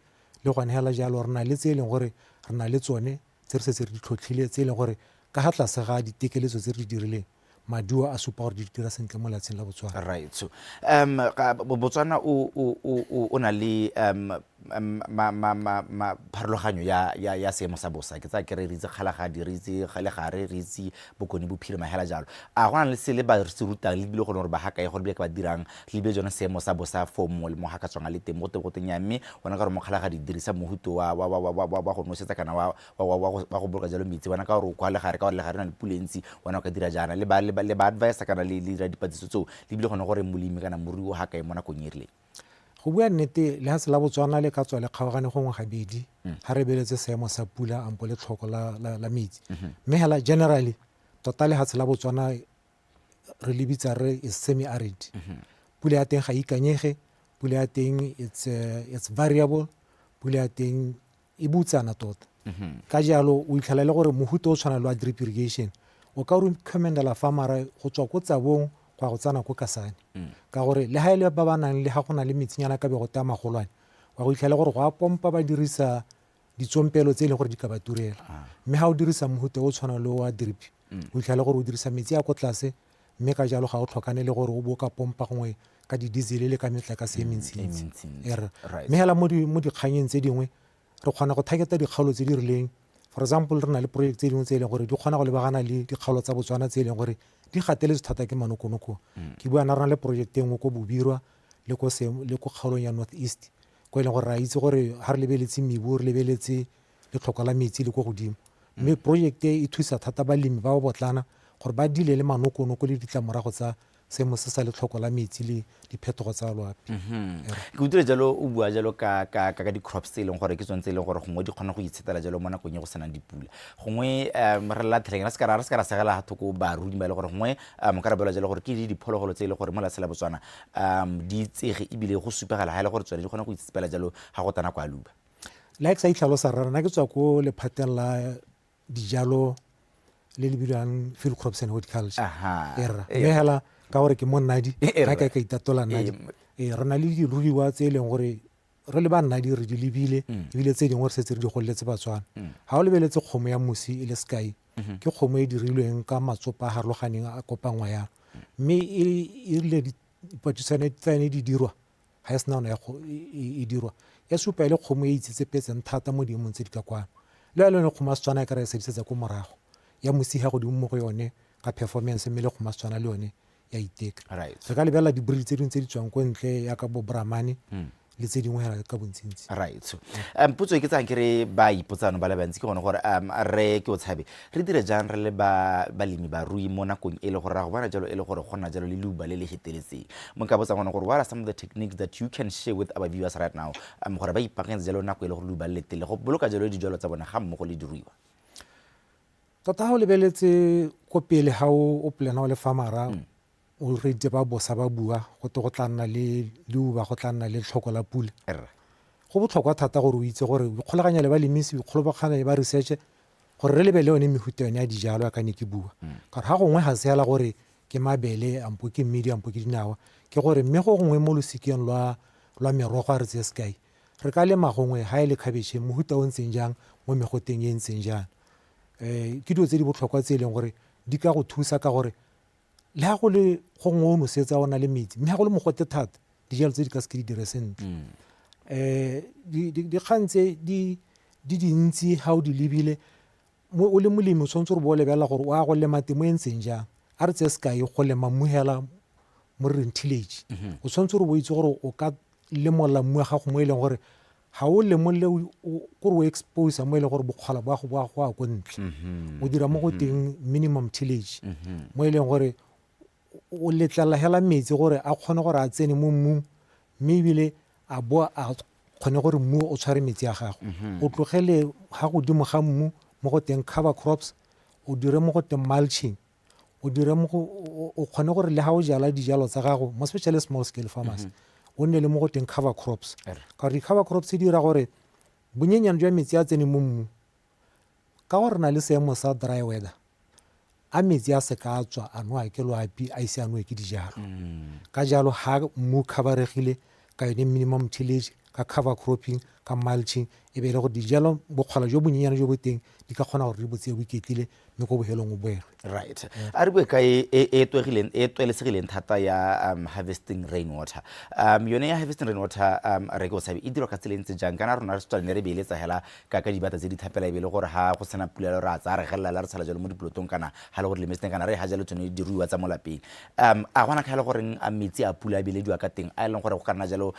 le gone hela jalo re na le tse e leng gore re na le tsone tse re setse re di tlhotlhile tse e leng gore ka ga tlase ga ditekeletso tse re di dirileng maduo a supa gore di dira sentle mo latsheng la Botswana so Botswana o na le pharologanyo ya seemo sa bosa ke tsa ke re itse kgalagadi re itse galegare re itse bokoni bophirima hela jalo a gona le sele ba re se rutang le bile go gore ba haka e gore be ka ba dirang le be jona seemo sa bosa formo le mo haka tswanga le teng mo teng ya mme wona ka re mo kgalagadi dirisa mohuto wa go nosetsa kana wa go boloka jalo metsi wona ka gore o kwa legare ka gore legare na le pulentsi wona o ka dira jana le ba advise kana le dira dipatsiso tseo le bile gone gore molemi kana morui o haka e mo nakong e rileng go bua nnete le ha se la Botswana le ka tswa le kgaogane gongwe gabedi ha re beletse seemo sa pula ampo le tlhoko la metsi mme hela generally totally ha se la Botswana re lebitsa re is semi arid pula ya teng ga ikanyege pula ya teng it's variable pula ya teng e butsana tota ka jalo o itlhalela gore mohuto o tshwana le wa drip irrigation o ka re commendela farmera go tswa ko tsabong kwa go tsana ko kasane ka gore le ha ile ba banang le ha gona le metsinyana ka be go tama golwane wa go itlhela gore go a pompa ba dirisa ditsompelo tse ile gore di ka ba turela mme ha o dirisa mohuto o tshwana le wa drip o itlhela gore o dirisa metsi a ko tlase mme ka jalo ga o tlhokane le gore o bo ka pompa gongwe ka di diesel le ka metla ka se mentsi mme hela mo dikganyeng tse dingwe re kgona go targeta dikgaolo tse di rileng for example re na le project tse dingwe tse ile gore di kgona go lebagana le dikgaolo tsa Botswana tse ile gore di gateletse thata ke manokonoko ke bua na rena le project engwe ko Bobirwa le ko kgaolong ya North East ko ile gore ra itse gore ha re lebeletse mebu re lebeletse le tlhoko la metsi le ko godimo mme project e thusa thata balemi ba botlana gore ba dile le manokonoko le ditlamorago tsa seemo se sa le tlhoko la metsi le diphetogo tsa loapi ke utlwile jalo o bua jalo ka di-crops tse e leng gore ke tsone tse e leng gore gongwe di kgona go itshetela jalo mo nakong e go senang dipula gongwe re latlheleng re se ka ra segela thoko barui ba e le gore gongwe mo ka rabelwa jalo gore ke diphologolo tse e le gore mo lasela Botswana di itsege ebile go supegela ha e le gore tsone di kgona go itsetsepela jalo ga go tana kwa luba like sa itlhalosa rena ke tswa ko lephateng la dijalo le le bidiwang field crops and horticulture mme hela ka gore ke mo nnadi ga ka itatola nnadi re na le diruiwa tse e leng gore re le ba nnadi re di lebile ebile tse dingwe re setse re di goletse Batswana ga o lebeletse kgomo ya mosi e le sky ke kgomo e dirilweng ka matsopa a harologaneng a kopangwa yana mme e rile dipatisane tsane di dirwa ga e sena ona e dirwa e supa ile kgomo e itsetsepetseng thata mo diemong tse di ka kwana le a lone kgomo ya Setswana e ka re sedisetsa ko morago ya mosi ga godimo mo go yone ka performance mme le kgomo ya Setswana le yone ya iteka re ka lebela di-breed tse dingwe tse di tswang ko ntle ya ka bo Brahmane le tse dingwe hela ka bontsintsi so potso ke tsang ke re ba ipotsano ba le bantsi ke gone gore re ke o tshabe re dire jang re le balemi ba rui mo nakong e le gore ra go bona jalo e le gore gona jalo le luba le le heteletseng mo ka botsa gone gore what are some of the techniques that you can share with our viewers right now gore ba ipaakanyetsa jalo nako e le gore luba le tele go boloka jalo dijalo tsa bona ga mmogo le diruiwa tota ha o lebeletse ko pele ha o plana o le farmera o re itse ba bosa ba bua go te go tla nna le leuba go tla nna le tlhoko la pula go botlhokwa thata gore o itse gore o kgolaganya le balemisi o kgolaganya le ba research gore re lebele yone mehuta yone ya dijalo ka ne ke bua ka re ha gongwe ga se hela gore ke mabele ampo ke mmidi ampo ke dinawa ke gore mme go gongwe mo losikeng lwa merogo a re tse sky re ka lema gongwe ha e le cabbage mohuta o ntseng jang mo megoteng e ntseng jang ke dilo tse di botlhokwa tse e leng gore di ka go thusa ka gore le ha go le gongwe o nosetsa o na le metsi mme ha go le mogote thata dijalo tse di ka se ke di dire sentle dikgang tse di dintsi ha o di lebile o le molemi o tshwanetse gore bo o lebelela gore o a go lema temo e ntseng jang a re tse sky go lema mmu hela mo re reng tillage o tshwanetse gore bo itse gore o ka lemola mmu ya gago mo e leng gore ha o lemole gore o expose mo e leng gore bokgwala bo a go a ko ntle o dira mo go teng minimum tillage mo e leng gore o letlela hela metsi gore a kgone gore a tsene mo mmung mme ebile a bo a kgone gore mmu o tshware metsi a gago o tlogele ga godimo ga mmu mo go teng cover crops o dire mo go teng mulching o dire mo o kgone gore le ga o jala dijalo tsa gago mo especially small scale farmers o nne le mo go teng cover crops ka re cover crops di dira gore bonyenyane jwa metsi a tsene mo mmu ka gore na le seemo sa dry weather a metsi a se ka tswa a noa ke loapi a ise a noe ke dijalo ka jalo ha mmu coveregile ka yone minimum tillage ka cover cropping ka mulching e be le go dijalo bokgola jo bonyenyane jo bo teng di ka kgona gore di botse bo iketlile mme go bohelong o boege. Right. A re bue ka e tlwaelesegileng thata ya harvesting rainwater. Yone ya harvesting rainwater re go sabe e dirwa ka tsela ntse jang kana rona re tswalene re beeletsa hela ka dibata tse di thapela e be le gore ha go sena pula ra tsa re gella re tshala jalo mo diplotong kana ha le gore le mesteng kana re ha jalo tsone di ruiwa tsa molapeng. A gona ka le gore metsi a pula a belediwa ka teng a leng gore go kana jalo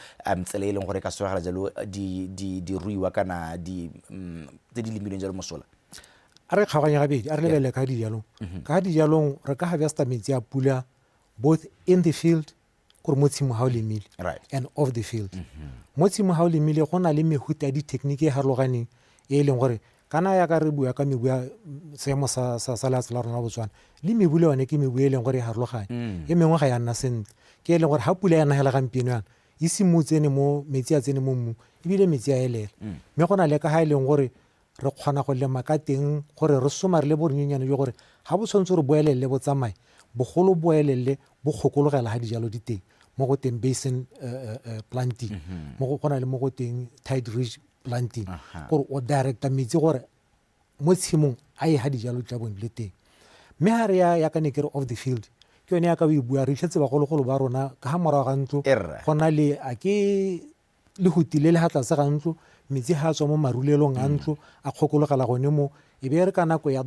tsela e leng gore ka swagala jalo di ruiwa kana di tse di limileng jalo mosola. A re kgaganya gabedi a re lebelele ka dijalong ka dijalong re ka harvesta metsi a pula both in the field gore mo tshimo ha o lemile and off the field. Mo tshimo ha o lemile go na le mehuta di technique e harologaneng e leng gore kana ya ka re bua ka mebu ya seemo sa lefatshe la rona Botswana le mebu le yone ke mebu e leng gore e harologane e mengwe ga ya nna sentle ke e leng gore ha pula ya nagela gampieno yana e simmutsene mo metsi a tsene mo mmu ebile metsi a elela mme go na le ka ha e leng gore re kgona go lema ka teng gore re somare le bonyenyane jo gore ga bo tshwanetse re boelele bo tsamaye bogolo boelele bo kgokologela ga dijalo di teng mo go teng basin planting mo go na le mo go teng tide ridge planting gore o directa metsi gore mo tshimong a e ga dijalo tla bone le teng mme ha re ya ka ne ke re off the field ke yone ya ka o bua re tletse bagologolo ba rona ka ga morago ga ntlo go na le a ke le hutile le ha tlatse ga ntlo metsi ha tswa mo marulelong a ntlo a kgokologela gone mo e be re ka nako ya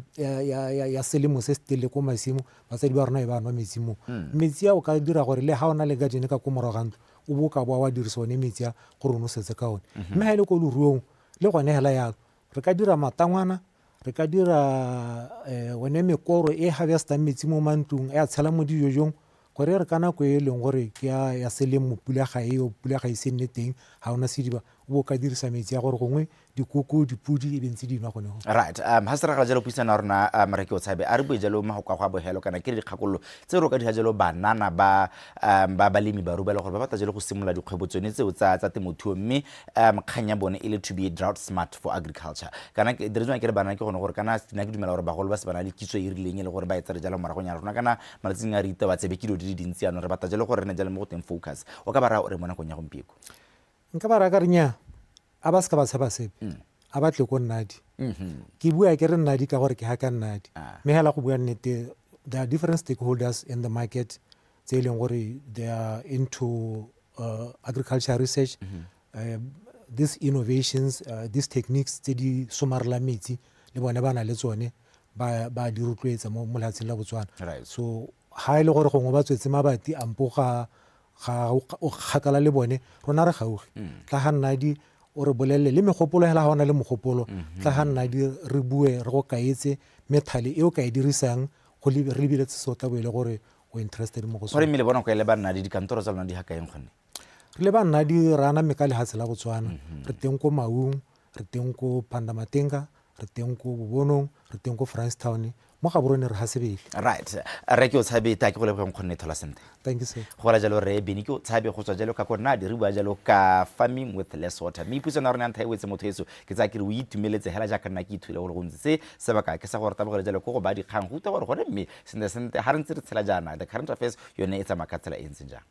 selemo se setele ko masimo batsadi ba rona e ba nwa metsi mo metsi a o ka dira gore le ha ona le gajene ka ko morago ga ntlo o bo ka wa dirisa one metsi a gore o nosetse ka one mme ha ile ko leruong le gone hela yalo re ka dira matangwana re ka dira one mekoro e harvesta metsi mo mantlong e a tshela mo dijojong gore re ka nako e leng gore ke ya selemo pula ga e se nne teng ha ona sediba o ka dirisa metsi ya gore gongwe dikoko dipudi e bentse di nwa gone go right ha se re ga jalo puisana rona mareke o tshabe a re bue jalo ma go ka go a bohelo kana ke dikgakololo tse ro ka di ha jalo banana ba balemi ba rubela gore ba batla jalo go simola dikgwebo tsone tseo tsa temothuo mme kganya bone e le to be drought smart for agriculture kana ke diretswa ke re banana ke gone gore kana tsena ke dumela gore bagolo ba se bana le kitso e rileng le gore ba etsa re jalo maragonyana rona kana malatsing a rita ba tsebe ke di dintsi ano re batla jalo gore re ne jalo mo go teng focus o ka ba ra re mona go nya go mpieko nka ba ra ka renya a ba ska ba tshaba sepe a batle ko nnadi ke bua ke re nnadi ka gore ke ha ka nnadi me hela go bua nnete there are different stakeholders in the market tse leng gore they are into agriculture research these innovations these techniques tse di somarela metsi le bone ba na le tsone ba di rotloetsa mo lefatsheng la Botswana so ha ile gore gongwe ba tswetse mabati ampo ga o kgakala le bone rona re gauge tla ga nnadi o re bolelle le megopolo hela ha ona le mogopolo tla ga nnadi re bue re go kaetse methale e o ka e dirisang go re lebeletse so tla boele gore o interested mo go gore mmele bona go ile ba nnadi dikantoro tsa lona di ha kaeng gone re le ba nnadi rana me ka lehatse la Botswana re teng ko Maung re teng ko Pandamatenga re teng ko Bobonong re teng ko Francistown mo ga borone re ha sebele right re ke o tshabe ta ke go lebogeng khonne thola sente thank you sir go la jalo re beni ke o tshabe go tswa jalo ka kona di re bua jalo ka farming with less water me ipusana rona ntha e wetse motho eso ke tsa ke re o itumeletse hela ja kana ke ithule go ntse se sebaka ke sa gore tabogela jalo go ba di kgang go uta gore gone mme sente ha re ntse re tshela jana the current affairs yone e tsa makatsela e ntse jang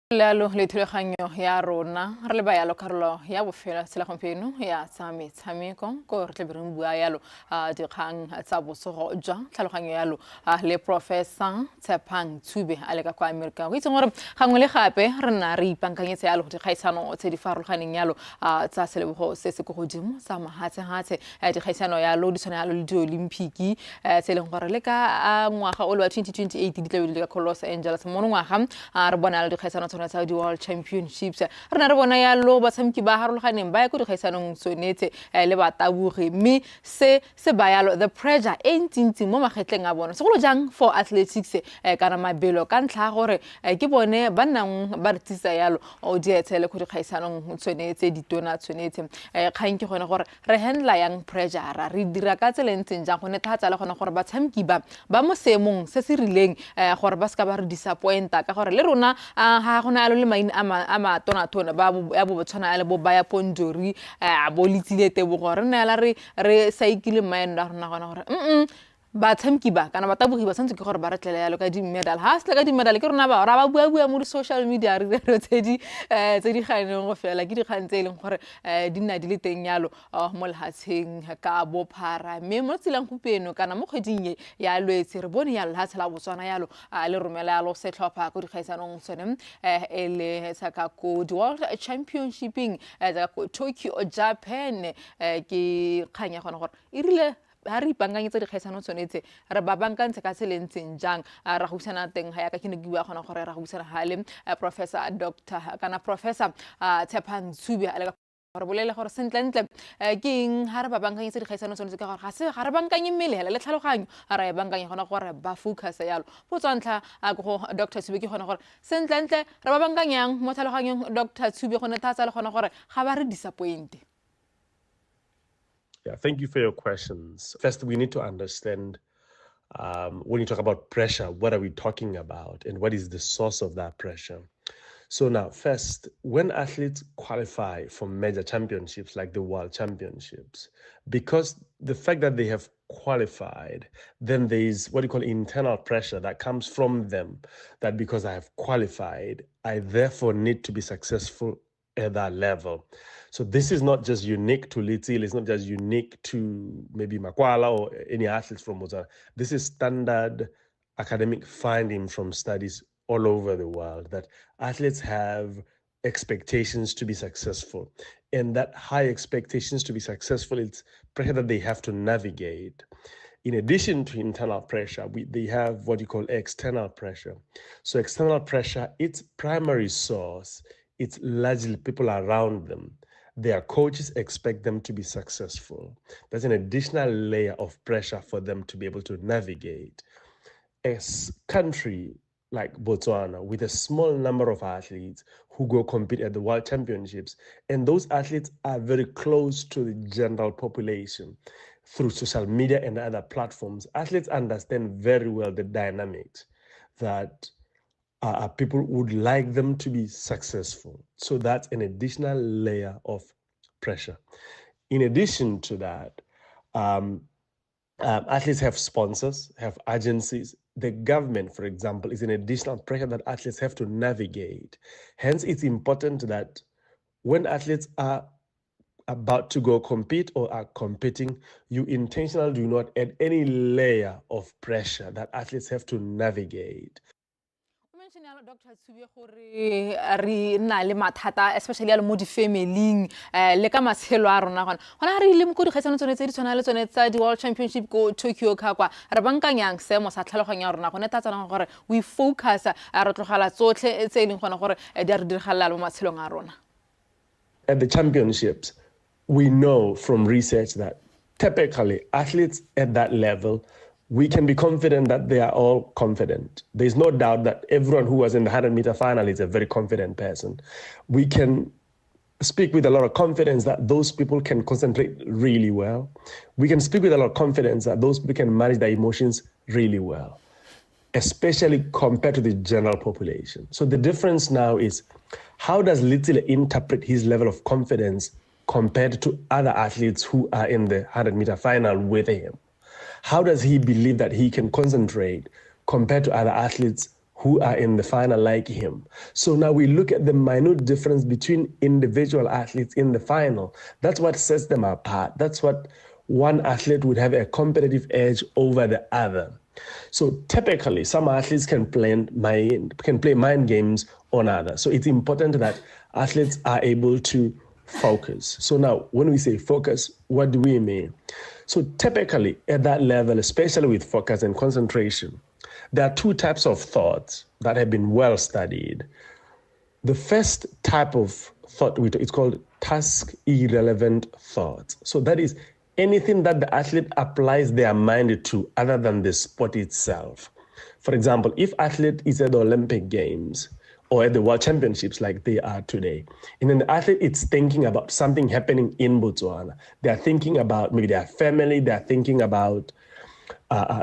Lalo le thulaganyo ya rona re le ba yalo karolo ya bofela tsela gompieno ya tsame tshameko go re tle bereng bua yalo dikgang tsa bosogo jwa tlhaloganyo yalo le professor Tshepang Tshube a le ka kwa America go itse gore gangwe le gape re nna re ipankanyetse yalo go dikgaisano tse di farologaneng yalo tsa selebogo se se go godimo sa mahatse dikgaisano yalo di tshwana yalo le di-Olympiki tse leng gore le ka ngwaga o le wa 2028 di tla le ka Los Angeles mo ngwaga re bona yalo dikgaisano sa di World Championships re na re bona yalo ba tshameki ba harologaneng ba ya go dikgaisanong tsonetse le ba tabogi mme se ba yalo the pressure e ntsi mo magetleng a bona segolo jang for athletics kana mabelo ka ntlha gore ke bone ba nnang ba rtisa yalo o di etsele go dikgaisanong tsonetse ditona tsonetse kgang ke gone gore re handle yang pressure re dira ka tselentseng jang go netefatsa le gone gore ba tshameki ba mo seemong se se rileng gore ba ska ba re disappointa ka gore le rona ha gona a lo le maina a matona-tona ba bo Botswana a le bo Baya Pondori a bo Letsile Tebogo re ne la re saikile maeno a rona gona gore batshameki ba kana batabogi ba santse ke gore ba retlele yalo ka di-medal ha se ka di-medal ke rona ba ra ba bua mo di-social media re tse di ganeng go fela ke dikgang tse e leng gore di nna di le teng yalo mo lehatsheng ka bophara mme mo tselang gopeno kana mo kgweding ya LWETSE re bone yalo lehatshe la Botswana yalo le romela yalo setlhopha ko dikgaisanong tsone e le sa ka ko di-World Championshiping ka ko Tokyo Japan ke kgang ya gona gore e rile ha re ipankanyetsa dikgaisano tshwanetse re ba bankantse ka tselentseng jang ra go busana teng ha ya ka ke ne ke bua gona gore ra go busana ha le professor Tshepang Tshube a le gore bolele gore sentlentle ke eng ha re ba bankanyetsa dikgaisano tshwanetse ka gore ga re bankanye mmele hela le tlhaloganyo ra e bankanye gona gore ba focus yalo potswantlha go Dr. Tshube ke gona gore sentlentle re ba bankanyang mo tlhaloganyong Dr. Tshube go netatsa le gona gore ga ba re disappoint. Yeah, thank you for your questions. First, we need to understand when you talk about pressure, what are we talking about and what is the source of that pressure? So now, first, when athletes qualify for major championships like the World Championships, because the fact that they have qualified, then there is what you call internal pressure that comes from them, that because I have qualified, I therefore need to be successful at that level. So this is not just unique to Little, it's not just unique to maybe Makwala or any athletes from Botswana. This is standard academic finding from studies all over the world, that athletes have expectations to be successful. And that high expectations to be successful, it's pressure that they have to navigate. In addition to internal pressure, they have what you call external pressure. So external pressure, its primary source, it's largely people around them. Their coaches expect them to be successful. There's an additional layer of pressure for them to be able to navigate. A country like Botswana, with a small number of athletes who go compete at the World Championships, and those athletes are very close to the general population through social media and other platforms, athletes understand very well the dynamics that people would like them to be successful. So that's an additional layer of pressure. In addition to that, athletes have sponsors, have agencies. The government, for example, is an additional pressure that athletes have to navigate. Hence, it's important that when athletes are about to go compete or are competing, you intentionally do not add any layer of pressure that athletes have to navigate. Dr. Tshube gore re na le mathata especially mo di-familying le ka matshelo a rona gona re ile mo go dikgaisano tsone tse di tshwana le tsone tsa di-World Championship ko Tokyo ka kwa re bankanyang seemo sa tlhaloganya ya rona go netatsa gore we focus re tlogela tsotlhe tse e leng gona gore di a re diragalela mo matshelong a rona. At the championships, we know from research that typically athletes at that level, we can be confident that they are all confident. There's no doubt that everyone who was in the 100-meter final is a very confident person. We can speak with a lot of confidence that those people can concentrate really well. We can speak with a lot of confidence that those people can manage their emotions really well, especially compared to the general population. So the difference now is, how does Little interpret his level of confidence compared to other athletes who are in the 100-meter final with him? How does he believe that he can concentrate compared to other athletes who are in the final like him? So now we look at the minute difference between individual athletes in the final. That's what sets them apart. That's what one athlete would have a competitive edge over the other. So typically, some athletes can play mind games on others. So it's important that athletes are able to focus. So now, when we say focus, what do we mean? So typically, at that level, especially with focus and concentration, there are two types of thoughts that have been well studied. The first type of thought, it's called task-irrelevant thoughts. So that is anything that the athlete applies their mind to other than the sport itself. For example, if athlete is at the Olympic Games or at the World Championships like they are today, and then the athlete is thinking about something happening in Botswana. They're thinking about maybe their family, they're thinking about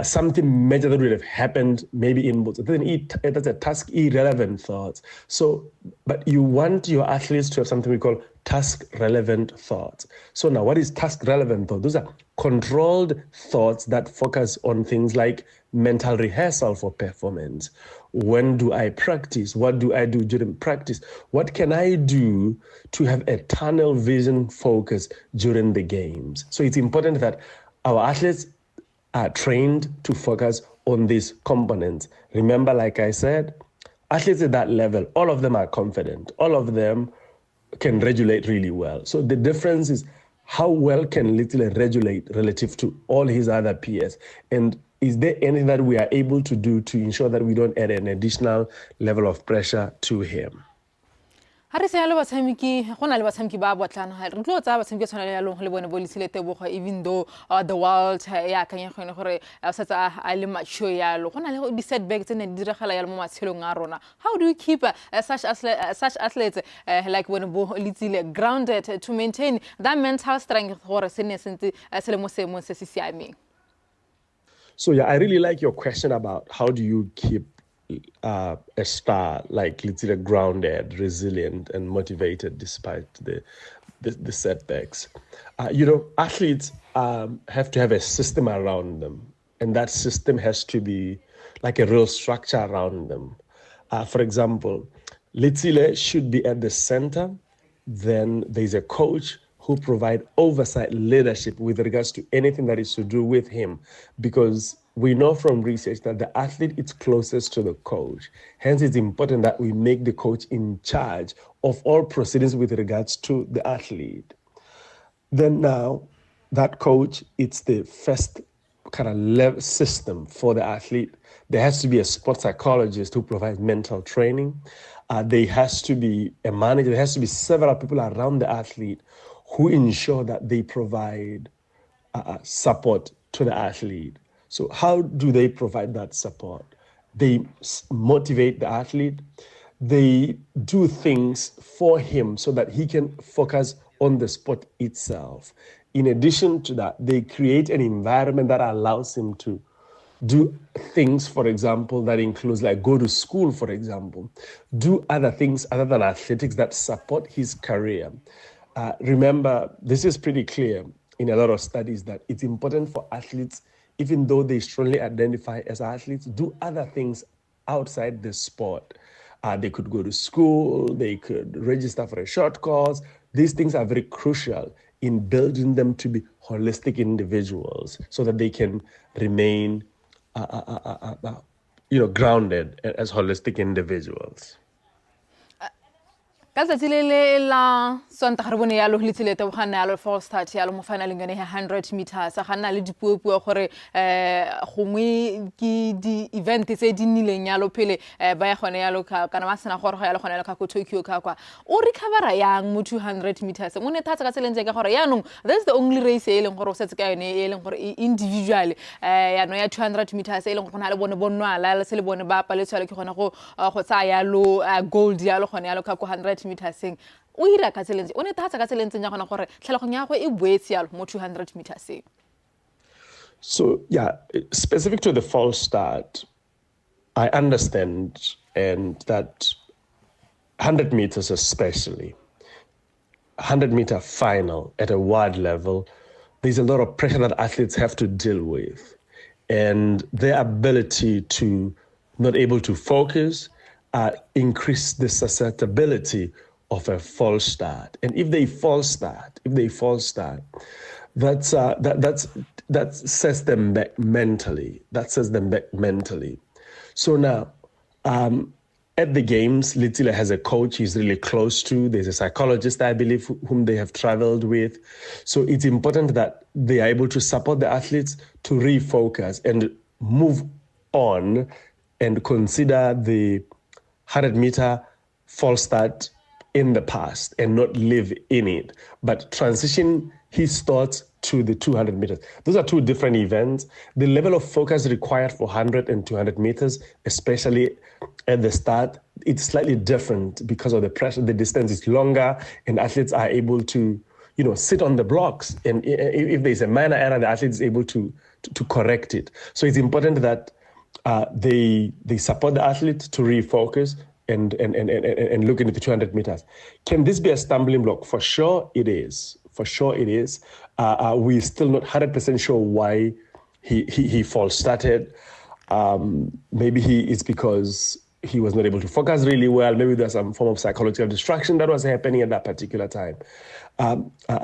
something major that would have happened maybe in Botswana. That's a task irrelevant thoughts. So, but you want your athletes to have something we call task relevant thoughts. So now what is task relevant thought? Those are controlled thoughts that focus on things like mental rehearsal for performance. When do I practice? What do I do during practice? What can I do to have a tunnel vision focus during the games? So it's important that our athletes are trained to focus on these components. Remember, like I said, athletes at that level, all of them are confident. All of them can regulate really well. So the difference is how well can Little regulate relative to all his other peers? And is there anything that we are able to do to ensure that we don't add an additional level of pressure to him? Hari se yalo batshamiki go na le batshamiki ba botlana re tlo tsa batshamiki tshwana le yalo le bone bolisile tebogo even though the world ya kanya gone gore setsa a le macho yalo go na le di setbacks ne di diragala yalo mo matshelong a rona. How do you keep such athletes like when Bolitsile grounded to maintain that mental strength gore se ne sentse se le mo seemong se se siameng? So yeah, I really like your question about how do you keep a star like Little grounded, resilient, and motivated despite the setbacks. Athletes have to have a system around them, and that system has to be like a real structure around them. For example, Little should be at the center. Then there's a coach who provide oversight leadership with regards to anything that is to do with him, because we know from research that the athlete is closest to the coach. Hence, it's important that we make the coach in charge of all proceedings with regards to the athlete. Then now, that coach, it's the first kind of level system for the athlete. There has to be a sports psychologist who provides mental training. There has to be a manager. There has to be several people around the athlete who ensure that they provide support to the athlete. So how do they provide that support? They motivate the athlete. They do things for him so that he can focus on the sport itself. In addition to that, they create an environment that allows him to do things, for example, that includes like go to school, for example, do other things other than athletics that support his career. Remember, this is pretty clear in a lot of studies that it's important for athletes, even though they strongly identify as athletes, do other things outside the sport. They could go to school, they could register for a short course. These things are very crucial in building them to be holistic individuals so that they can remain grounded as holistic individuals. Ka tsatsi le la Sontaga re bone yalo Little Tebogane yalo fall start yalo mo finaleng yone 100 meters ga nna le dipuo gore gongwe ke di event tse di nileng yalo pele ba ya gone yalo kana ba sena gore go yalo gone yalo ka ko Tokyo ka kwa o recover yang mo 200 meters mo ne thatsa ka tseleng ka gore yanong that's the only race e leng gore o setse ka yone e leng gore individual ya no ya 200 meters e leng gore na le bone bonwala le se le bone ba paletswa ke gona go tsaya yalo gold yalo gone yalo ka ko 100 meters o ira ka tselenze o ne thatsa ka tselenze ya gona gore tlhelogong ya go e boetse yalo mo 200 meters. So yeah, specific to the false start, I understand, and that 100 meters especially, 100-meter final at a world level, there's a lot of pressure that athletes have to deal with, and their ability to not able to focus increase the susceptibility of a false start. And if they false start, that sets them back mentally. So now, at the games, Little has a coach he's really close to. There's a psychologist, I believe, whom they have traveled with. So it's important that they are able to support the athletes to refocus and move on and consider the 100-meter false start in the past and not live in it, but transition his thoughts to the 200 meters. Those are two different events. The level of focus required for 100 and 200 meters, especially at the start, it's slightly different because of the pressure. The distance is longer and athletes are able to, sit on the blocks. And if there's a minor error, the athlete is able to to correct it. So it's important that they support the athlete to refocus and look into the 200 meters. Can this be a stumbling block? For sure it is. For sure it is. We're still not 100% sure why he false started. Maybe it's because he was not able to focus really well. Maybe there's some form of psychological distraction that was happening at that particular time.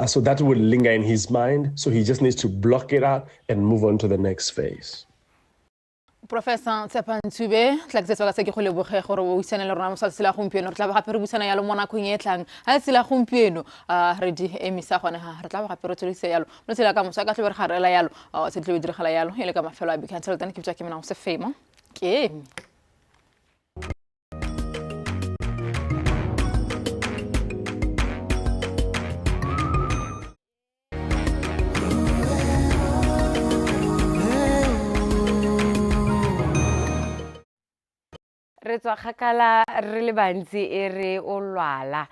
So that would linger in his mind. So he just needs to block it out and move on to the next phase. Professor Tsepantube tla ke tswa ka se ke go leboge gore o isane le rona mo sa tsela gompieno re tla ba gape re busana ya lo mona go nyetlang ha tsela gompieno re di emisa gone ha re tla ba gape re tsholise yalo mo tsela ka mosa ka tle re garela yalo se tle be diragala yalo ile ka mafelo a big until then ke tswa ke mena go se fema ke re tswa kgakala re le bantsi e re o lwala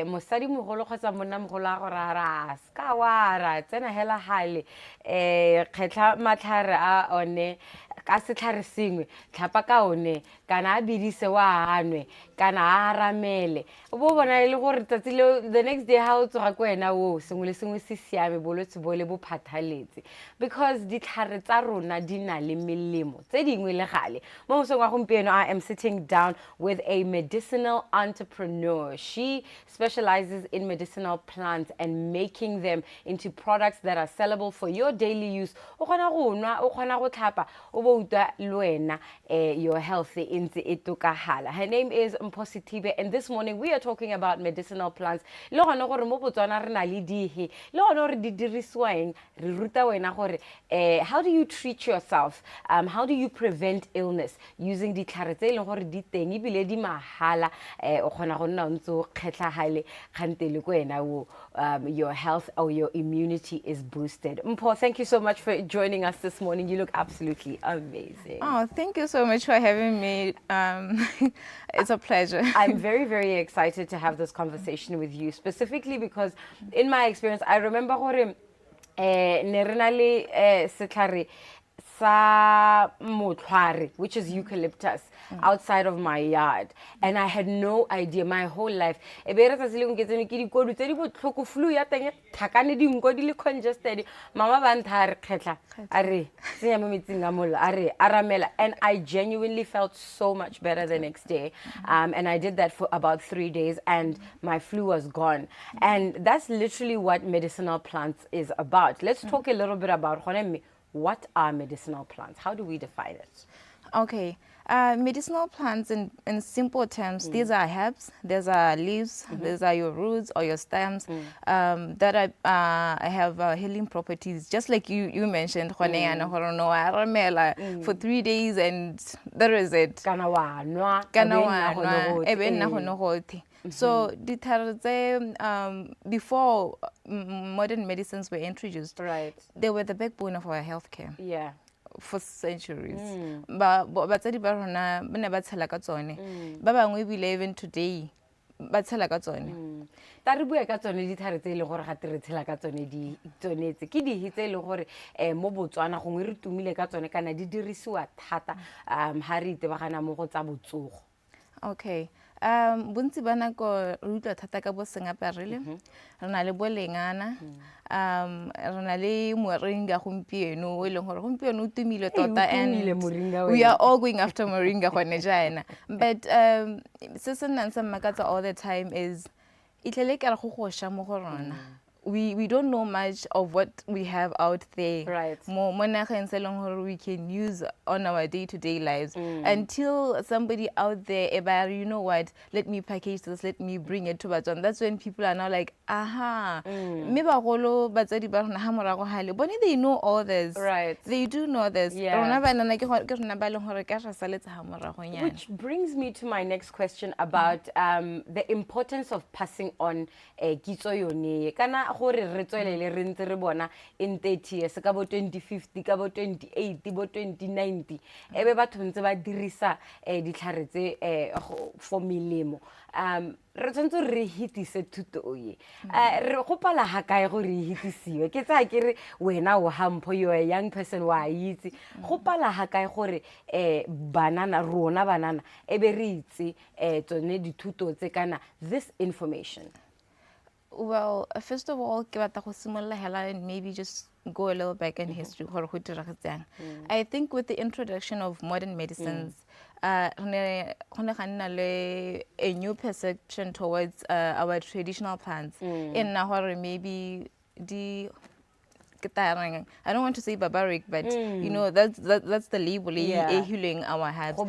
mosadi mogolo kgotsa monna mogolo a go ra ska wa ra tsena hela hale kgetla matlhare a one ka setlhare sengwe tlhapa ka one kana a bidise wa anwe kana a ramele o bo bona ile gore tsatsi le the next day ha o tsoga ko wena o sengwe le sengwe se siame bolwetse bo le bo phathaletse because ditlhare tsa rona di na le melemo tse dingwe le gale mo mosong wa gompieno I am sitting down with a medicinal entrepreneur. She specializes in medicinal plants and making them into products that are sellable for your daily use. O kgona go nwa o kgona go tlhapa o bo utlwa le wena your health ntse e tokahala. Her name is Mpositibe and this morning we are talking about medicinal plants. Le gona gore mo Botswana re na le dihe le gona gore di dirisiwang re ruta wena gore how do you treat yourself, how do you prevent illness using ditlhare tse leng gore di teng ebile di mahala o kgona go nna ntse kgetlagale khantele ko wena wo your health or your immunity is boosted. Mpo, thank you so much for joining us this morning. You look absolutely amazing. Oh, thank you so much for having me. It's a pleasure. I'm very, very excited to have this conversation with you, specifically because in my experience, I remember gore nerenale setlhare sa motlhare, which is eucalyptus, outside of my yard, and I had no idea my whole life. E be re tsa seleng ke tsene ke dikodu tse di botlhoko flu ya teng thakane di nko di le congested mama ba ntha re kgetla are tsenya mo metsing a mola are aramela, and I genuinely felt so much better the next day, and I did that for about 3 days and my flu was gone. And that's literally what medicinal plants is about. Let's talk a little bit about what are medicinal plants? How do we define it? Okay. Medicinal plants, in simple terms, these are herbs, these are leaves, these are your roots or your stems that have healing properties. Just like you mentioned, for 3 days and there is it. So before modern medicines were introduced, right, they were the backbone of our healthcare. Yeah. For centuries. Batsadi ba rona ba ne ba tshela ka tsone. Ba bangwe bile even today ba tshela ka tsone. Ta re bua ka tsone dithare tse ile gore ga re tshela ka tsone di tsonetse ke di hitse ile gore mo Botswana gongwe re tumile ka tsone kana di dirisiwa thata ha re itebagana mo go tsa botsogo. Okay. Bontsi ba nako re utlwa thata ka bo sengaperile re na le bolengana re na le moringa gompieno o leng gore gompieno o tumile tota and we are all going after moringa gone jaana, but se se nang sa makatsa all the time is itlele ka go go sha mo go rona. We don't know much of what we have out there. Right. We can use on our day-to-day lives until somebody out there, you know what, let me package this, let me bring it to Botswana. That's when people are now like, aha. They know all this. Right. They do know this. Yeah. Which brings me to my next question about the importance of passing on kitso yone. Kana gore re tswelele re ntse re bona in 30 years ka bo 2050 ka bo 2080 bo 2090 ebe batho ntse ba dirisa ditlhare tse for melemo re tshwantse re hitise thuto ye re gopala ha kae gore e hitisiwe ke tsa ke re wena o hampho you a young person wa itse gopala ha kae gore banana rona banana ebe re itse tsone dithuto tse kana this information. Well, first of all, ke batla go simolla hela and maybe just go a little back in history. I think with the introduction of modern medicines, a new perception towards our traditional plants. In Nahore, maybe I don't want to say barbaric, but you know that's the label. Healing our herbs. Ke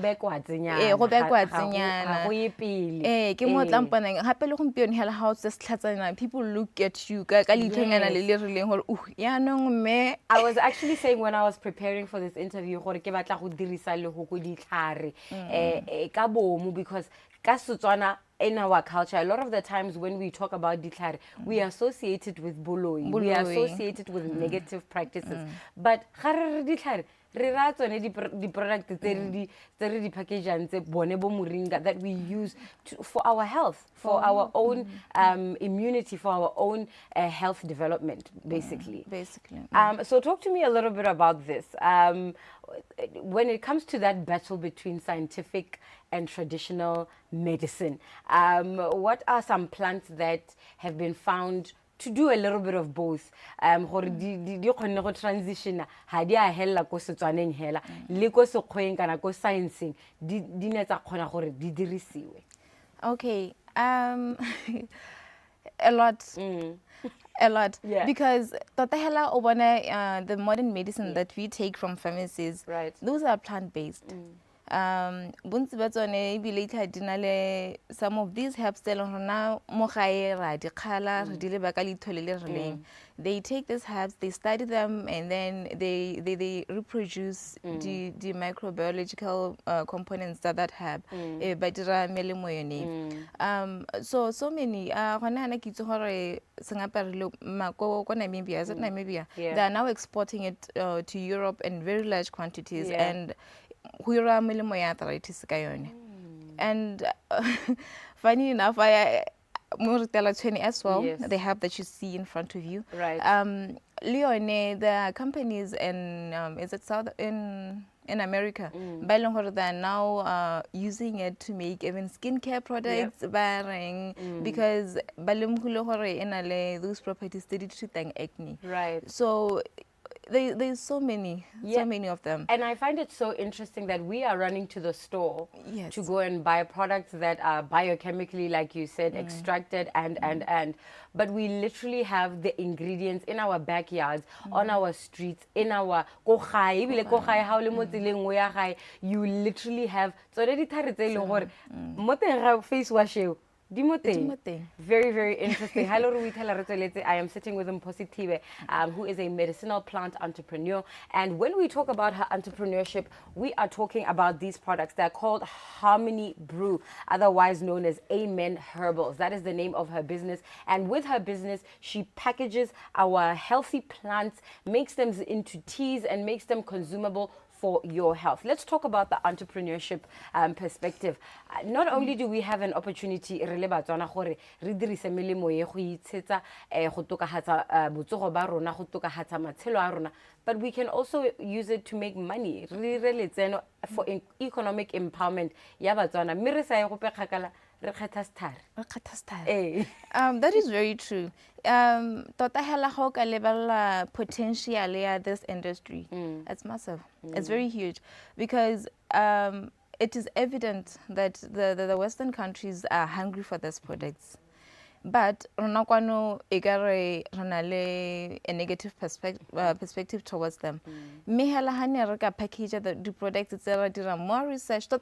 mo tlampaneng hape le gompieno hela ha o tse setlhatsana people look at you ka litlhonyana le le rileng gore ya nong me. I was actually saying when I was preparing for this interview gore ke batla go dirisa le go ditlhare ka bomu because ka Setswana in our culture, a lot of the times when we talk about ditlhare, we associate it with boloi. We associate it with negative practices. But ditlhare re ra tsone di product tse re di package ntse bone bo moringa that we use for our health, for our own immunity, for our own health development basically. So talk to me a little bit about this. When it comes to that battle between scientific and traditional medicine, what are some plants that have been found to do a little bit of both? Gore di kgonne go transitiona ha di a hella go Setswaneng hela le go sekgoeng kana go scienceng di ne tsa kgona gore di dirisiwe. Okay, a lot. A lot, because the modern medicine that we take from pharmacies, those are plant-based. Some of these herbs they take these herbs, they study them, and then they reproduce the microbiological components that herb. So many Namibia, they are now exporting it to Europe in very large quantities, and and funny enough, as well, the herb that you see in front of you. Leone, the companies in is it in America, they are now using it to make even skincare products, because those properties they treat acne. So there's so many of them. And I find it so interesting that we are running to the store to go and buy products that are biochemically, like you said, extracted and but we literally have the ingredients in our backyards, on our streets, in our you literally have face wash. Very, very interesting. Hello, I am sitting with Mposithibe, who is a medicinal plant entrepreneur. And when we talk about her entrepreneurship, we are talking about these products. They're called Harmony Brew, otherwise known as Amen Herbals. That is the name of her business. And with her business, she packages our healthy plants, makes them into teas, and makes them consumable for your health. Let's talk about the entrepreneurship perspective. Not only do we have an opportunity but we can also use it to make money for economic empowerment. That is very true. Potential this industry, it's massive. It's very huge because it is evident that the Western countries are hungry for these products. But a negative perspective towards them. Package the products etc. More research. This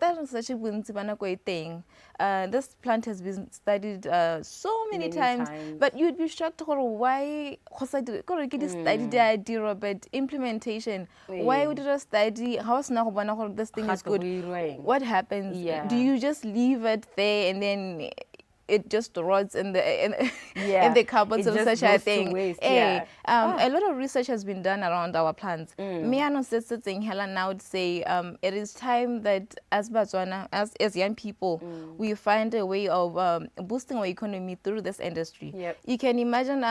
plant has been studied so many times, but you'd be shocked why study the idea, but implementation. Why would you study how this thing is good? What happens? Do you just leave it there and then it just rots in the in Yeah, the cupboards it or just such a goes to thing. waste, Eh, yeah. A lot of research has been done around our plants. Me and sitting Helen now would say it is time that as Botswana, as young people, we find a way of boosting our economy through this industry. Yep. You can imagine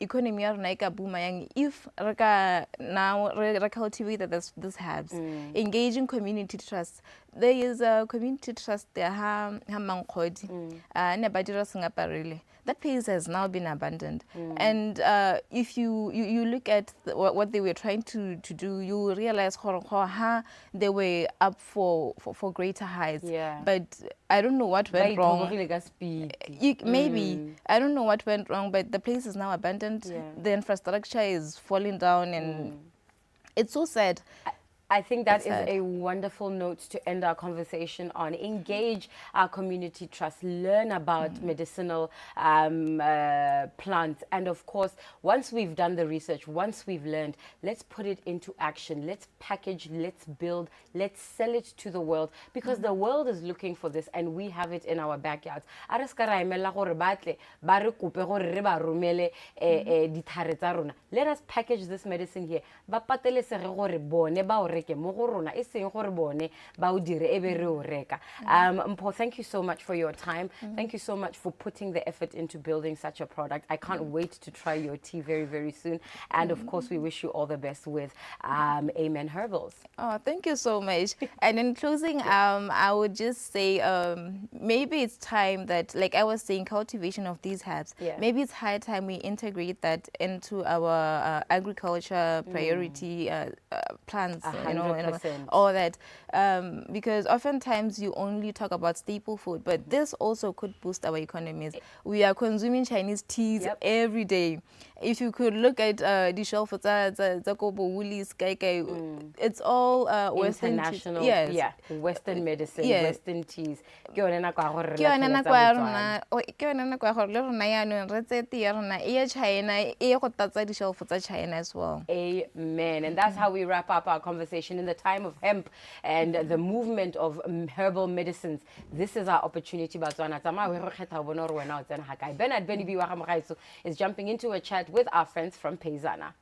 economy ya rona e ka booma yang if re ka now re cultivate this herbs, engaging community trust. There is a community trust there ha Mankgodi ne ba dira sengaparele. That place has now been abandoned. And if you look at what they were trying to do, you realize how they were up for greater heights. Yeah. But I don't know what went wrong. Maybe. I don't know what went wrong, but the place is now abandoned. Yeah. The infrastructure is falling down, and it's so sad. I think that is a wonderful note to end our conversation on. Engage our community trust, learn about medicinal plants. And of course, once we've done the research, once we've learned, let's put it into action. Let's package, let's build, let's sell it to the world, because the world is looking for this and we have it in our backyards. Let us package this medicine here. Mpho, thank you so much for your time. Thank you so much for putting the effort into building such a product. I can't wait to try your tea very, very soon. And of course, we wish you all the best with Amen Herbals. Oh, thank you so much. And in closing, I would just say maybe it's time that, like I was saying, cultivation of these herbs. Yeah. Maybe it's high time we integrate that into our agriculture priority plans, you know, 100%. all that. Because oftentimes you only talk about staple food, but this also could boost our economies. We are consuming Chinese teas every day. If you could look at the shelf, it's all Western international, yes. yeah, Western medicine, Yes. Western teas. China as well. Amen. And that's how we wrap up our conversation in the time of hemp and the movement of herbal medicines. This is our opportunity. Bernard Beni is jumping into a chat with our friends from Payzana.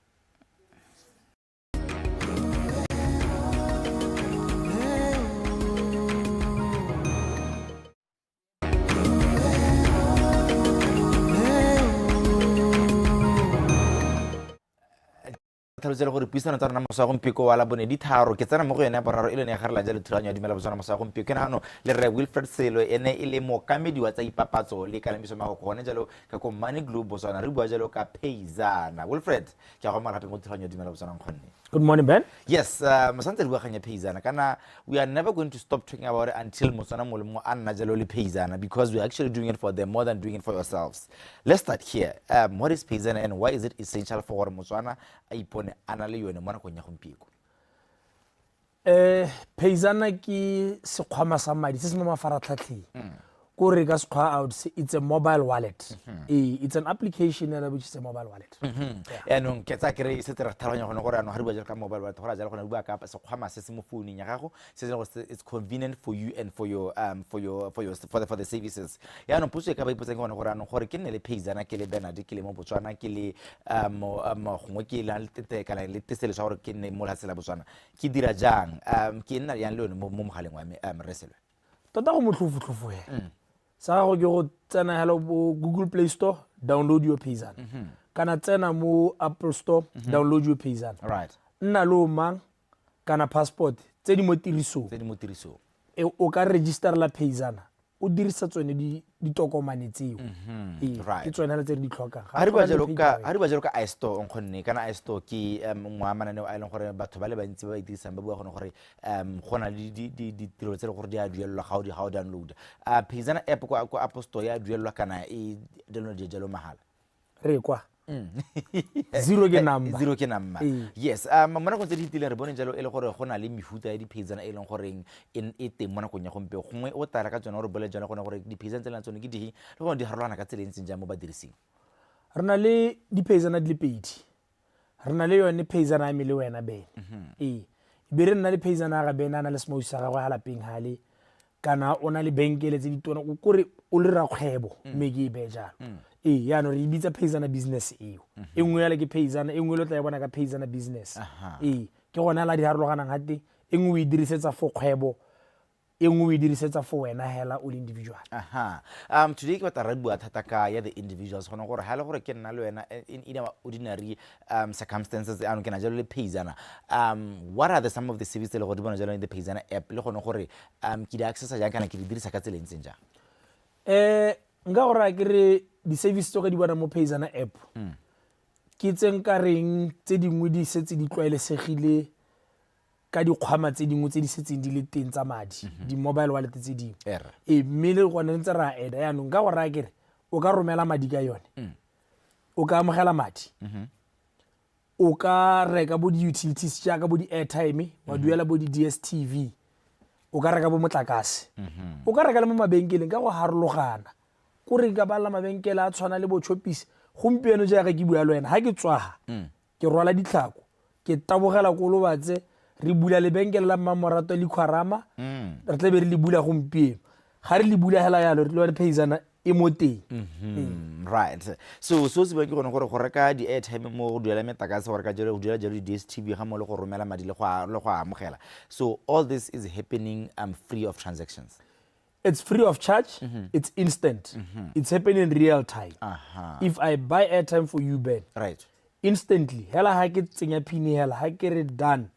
tlhalosela gore puisano tsa rona mosa gompieko wa labone di tharo ke tsena mo go yone boraro e le ne ga re la jalo thulaganyo ya dumela botswana mosa gompieko ke nagano le re Wilfred Selo ene e le mookamedi wa tsa ipapatso le kalamiso magoko gone jalo ka ko Money Glue Botswana re bua jalo ka Payzana. Wilfred ke a go mala gape mo thulaganyo ya dumela botswana nkgonne. Good morning, Ben. Yes, mosantse re bua ganya Payzana kana we are never going to stop talking about it until motswana mo le mo a nna jalo le Payzana, because we are actually doing it for them more than doing it for yourselves. Let's start here. What is Payzana and why is it essential for motswana a ipone ana le yone mo nakong ya gompieko? Payzana ke sekgwama sa madi se se mo mafaratlhatlheng. Ko re ka sekgwa out, it's a mobile wallet. It's an application which is a mobile wallet. Anong ke tsa kere se tera tlhaloganya gone gore ano ga re bua ka mobile wallet gore jalo gone re bua ka sekgwama se se mo founung ya gago se se it's convenient for you and for the services. Ya no puso e ka ba ipotsa gone gore ano gore ke nne le Payzana ke le Bernard ke le mo Botswana ke le mo gongwe ke la le kana le tesele sa gore ke nne mo latsela Botswana ke dira jang ke nna yang le yone mo mogaleng wa me reselwe Tota go motlhofu sa go ke go tsena hello Google Play Store, download your Payzana. Kana tsena mo Apple Store, download your Payzana. Right. Nna lo mang kana passport tse di mo tiriso. O ka register la Payzana. O dirisa tsone di tokomane tseo. Ke tsone tse di tlhoka. Ha re bua jalo ka iStore nkgonne kana iStore ke moamanane a ileng gore batho ba le bantsi ba dirisang ba bua gone gore gona le di tiro tse le gore di a duelelwa ga o download. Payzana app ko App Store ya duelelwa kana e download jalo mahala. Re kwa Zero ke number. Yes, mona go tse di hitileng re bone jalo e le gore go na le mefuta ya di Payzana e leng gore e teng mo nakong ya gompieno gongwe o tara ka tsona gore bole jalo gone gore di Payzana tse leng tsone ke di le gore di harolana ka tsela ntseng jang mo badirising. Re na le di Payzana di le pedi. Re na le yone Payzana ya me le wena be. Be re na le Payzana ga be na le small sa ga lapeng hale kana o na le benkele tse ditona kore o le rakgwebo mme ke e be jalo yaanong re bitsa Phasana business eo e nngwe yale ke Phasana e nngwe le tla e bona ka Phasana business ke gona la di harologanang ga teng e nngwe o e dirisetsa for kgwebo e nngwe o e dirisetsa for wena hela o le individual today ke batla re bua thata ka ya the individuals gona gore ha le gore ke nna le wena in our ordinary circumstances ano ke na jalo le Phasana what are some of the services le go di bona jalo in the Phasana app le gone gore ke di accessa jang kana ke di dirisa ka tsela ntseng jang nka gore a kere di-service tso ka di bona mo Phasana app ke tseng ka reng tse dingwe di setse di tlwaelesegile ka dikgwama tse dingwe tse di setseng di le teng tsa madi di-mobile wallet tse dingwe mme le gone ntse re a eda yaanong nka gore a kere o ka romela madi ka yone o ka amogela madi o ka reka bo di-utilities jaaka bo di-airtime wa duela bo di-DSTV o ka reka bo motlakase o ka reka le mo mabenkeleng ka go harologana kore nka bala mabenkele a tshwana le bo Choppies gompieno jaaka ke bua le wena ha ke tswaga ke rwala ditlhako ke tabogela ko LWETSE re bula lebenkele la Mmamorato le Khwarama re tle be re le bula gompieno ga re le bula hela yalo re le Phasana e mo teng right so se ba ke gone gore go reka di-airtime mo go duela metakase gore ka jalo go duela jalo di-DSTV ga mo le go romela madi le go amogela so all this is happening free of transactions. It's free of charge. It's instant. It's happening in real time. If I buy airtime for you, Ben, right, instantly, hela ha ke tsenya pin hela ha ke re done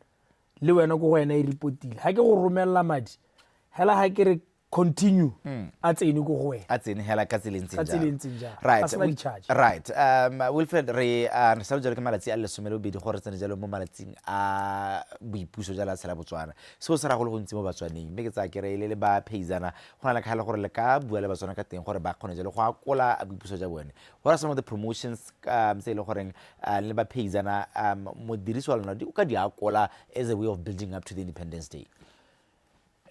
le wena go wena e reportile ha ke go romella madi hela ha ke re continue a tsene go wena a tsene hela ka tseleng tsenja right Wilfred re sa jalo ke malatsi a le 12 gore tsene jalo mo malatsing a boipuso jala tsela Botswana so se ra go le gontsi mo Batswaneng mme ke tsa ke re le ba Phasana go na le khala gore le ka bua le Batswana ka teng gore ba kgone jalo go akola boipuso ja bone what are some of the promotions tse le gore le ba Phasana mo diriso lona di ka di akola as a way of building up to the Independence Day?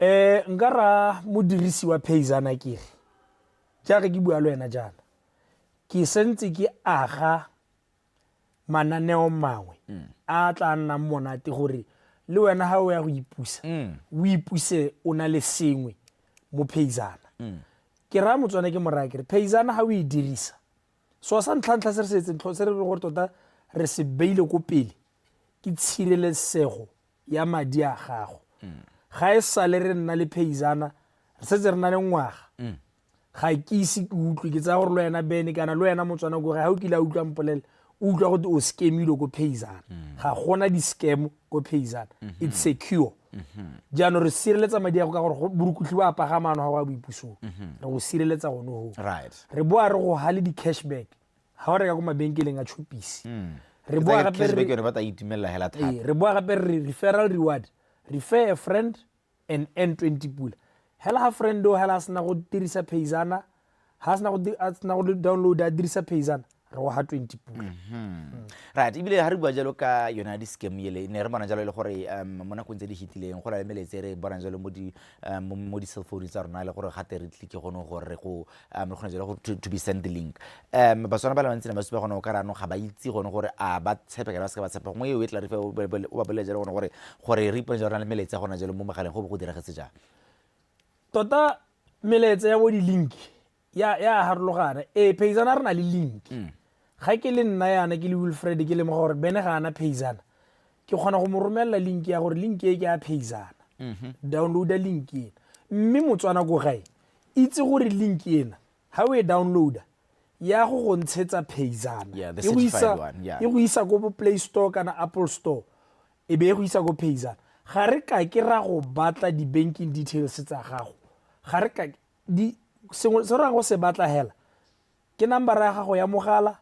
Ngara modirisi wa Phasana ke jaaka ke bua le wena jana ke sentse ke aga mananeo mangwe a tla nna monate gore le wena ha o ya go ipusa o ipuse o na le sengwe mo Phasana ke ra Motswana ke mora ke Phasana ha o e dirisa so sa ntlhantlha se re setse ntlo se re gore tota re se beile go pele ke tshireletsego ya madi a gago ga e sale re nna le Phasana re setse re na le ngwaga ga ke ise ke utlwe ke tsa gore le wena bene kana le wena Motswana go ga o kila utlwa mpolele o utlwa go o scamile go Phasana ga gona di scam go Phasana it's secure jano re sireletsa madi a go ka gore burukutli ba pagamano ga wa boipusong re go sireletsa gone ho right re boa re go hale di cashback ha o reka go mabenkeleng a Choppies re boa gape re ba ta itimela hela thata re boa gape referral reward refer a friend and earn 20 pula hela ha friend o hela sna go dirisa Phasana ha sna go download a dirisa Phasana re wa ha 20 pula right ibile ha re bua jalo ka yona di scam yele ne re bona jalo le gore mona go ntse di hitileng go la meletse re bona jalo mo di cell phone tsa rona le gore ga te re click gone gore re go re gona jalo to be send the link Batswana ba la ntse ba gone o ka rano ga ba itse gone gore a ba tshepe ka ba se ka ba tshepa mo e tla re fe o ba bolela jalo gore re ipone jalo le meletse gona jalo mo magaleng go diragetse ja tota meletse ya bo di link ya harologana Phasana re na le link ga ke le nna yana ke le Wilfred ke le mo gore bene ga ana Phasana ke gona go mo romella link ya gore link e ke ya Phasana download link e mme Motswana go gae itse gore link ena ha o e downloada ya go ntshetsa Phasana e go isa go Play Store kana Apple Store e be go isa go Phasana ga re ka ke ra go batla di banking details tsa gago ga re ka di se go se batla hela ke number ya gago ya mogala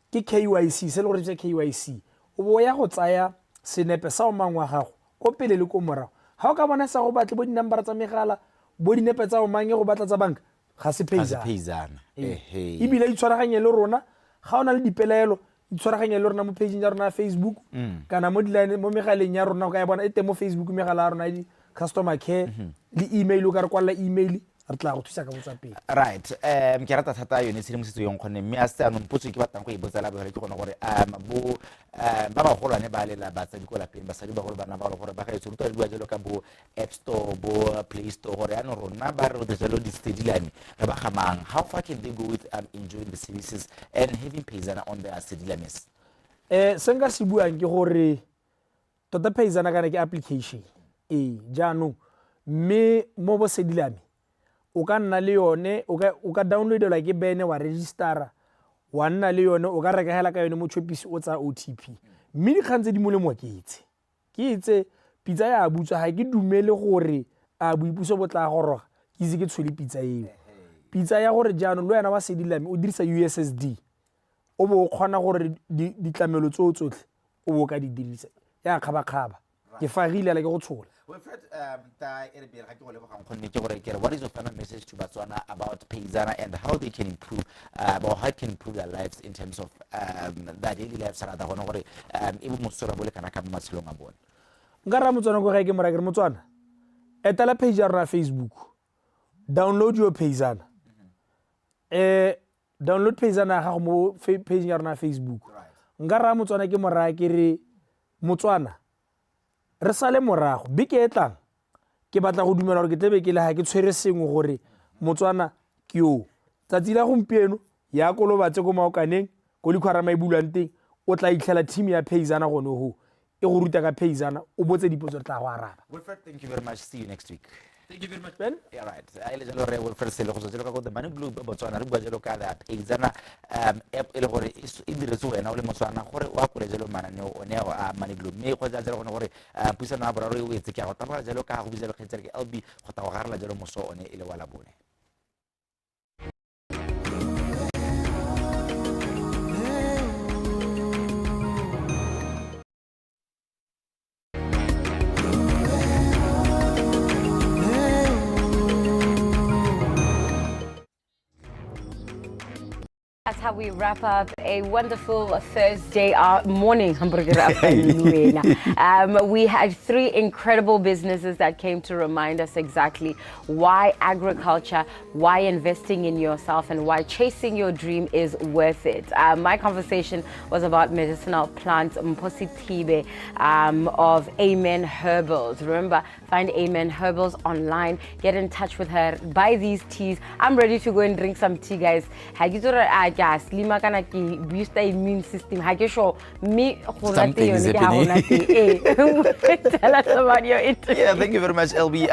ke KYC se le gore tse KYC o bo ya go tsaya senepe sa o mangwa gago ko pele le ko morago ha o ka bona sa go batle bo di number tsa megala bo di nepe tsa o mange go batla tsa banka ga se Phasana e bile itshwaraganye le rona ga ona le dipelaelo itshwaraganye le rona mo page ya rona ya Facebook kana mo megaleng ya rona o ka ya bona e teng mo Facebook megala ya rona di customer care le email o ka re kwala email re tla go thusa ka botsapedi. Right. Ke rata thata yone tshedimosetso yo nkgonne mme a se anong potso ke batlang go e botsela bogele ke gone gore bo ba bagolwane ba lela batsadi ko lapeng basadi ba gore bana ba gore ba ga itse rutwa di bua jalo ka bo App Store bo Play Store gore ano rona ba re jalo di sedilane re ba gamang. How far can they go with enjoying the services and having Phezana on their sedilames? Se nka se buang ke gore tota Phezana kana ke application jaanong mme mo bo sedilame o ka nna le yone o ka downloadela ke bene wa registera wa nna le yone o ka reka hela ka yone mo chopisi o tsa OTP mme di khantse di molemo ke itse pizza ya butswa ha ke dumele gore a boipuso botla goroga ke itse ke tshwele pizza eo pizza ya gore jaanong lo yana wa sedilame o dirisa USSD o bo khona gore ditlamelo tsotlhe o bo ka di dirisa ya khaba ke fagile la ke go tshola. Well, Fred, what is your final message to Botswana about Phezana and how they can improve, or how it can improve their lives in terms of their daily lives? Ngara Motswana go ga ke mora ke Motswana. Etela page ya rona Facebook. Download your Phezana. Download Phezana ga mo page ya rona Facebook. Ngara Motswana ke mora ke re Motswana. Re sale morago bike etlang ke batla go dumela gore ke tlebe ke le ha ke tshwere sengwe gore Motswana ke yo tsatsi la gompieno ya kolobatse go maokaneng go likhwara maibulang teng o tla itlhela team ya Phezana gone ho e go ruta ka Phezana o botse dipotso tla go araba. Wilfred, thank you very much. See you next week. Thank you very much, Ben. Yeah, right. I let you know Wilfred se le go tsela ka the Money Blue Botswana re bua jalo ka the Phezana app ele gore e diretse wena o le Motswana gore wa kole jalo mananeo o ne a Money Blue me go jalo gone gore puisano ya boraro e o etse ke a go tabela jalo ka go bijalo kgetsere ke LB go ta go garela jalo moso one ele wala bone. That's how we wrap up a wonderful Thursday morning. We had 3 incredible businesses that came to remind us exactly why agriculture, why investing in yourself, and why chasing your dream is worth it. My conversation was about medicinal plants, Mposi Tibe of Amen Herbals. Remember, find Amen Herbals online. Get in touch with her. Buy these teas. I'm ready to go and drink some tea, guys. Lima kana ki boost the immune system. Something is happening. Tell us about your interview. Yeah, thank you very much, LB.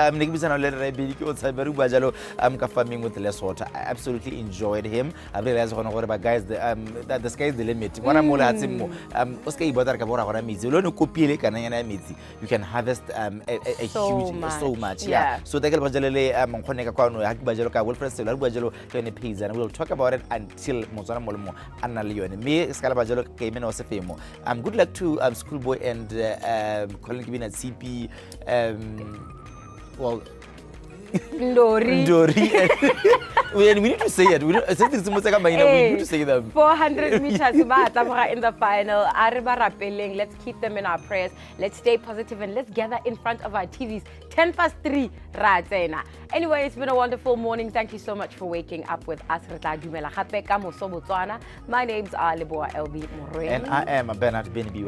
Farming with LWETSE. I absolutely enjoyed him. I realized guys, that the sky is the limit. You can harvest so much. Yeah. So we'll talk about it until Motswana Molmo Annalion. Me Scalabajolo came in also famous. Good luck to Schoolboy and Colin Kibin at CP. Well, Ndori. We need to say it. We need to say them. 400 meters in the final. Let's keep them in our prayers. Let's stay positive and let's gather in front of our TVs. 3:10 right. Anyway, it's been a wonderful morning. Thank you so much for waking up with us. My name's Leboa LB Morin. And I am Bernard Benby.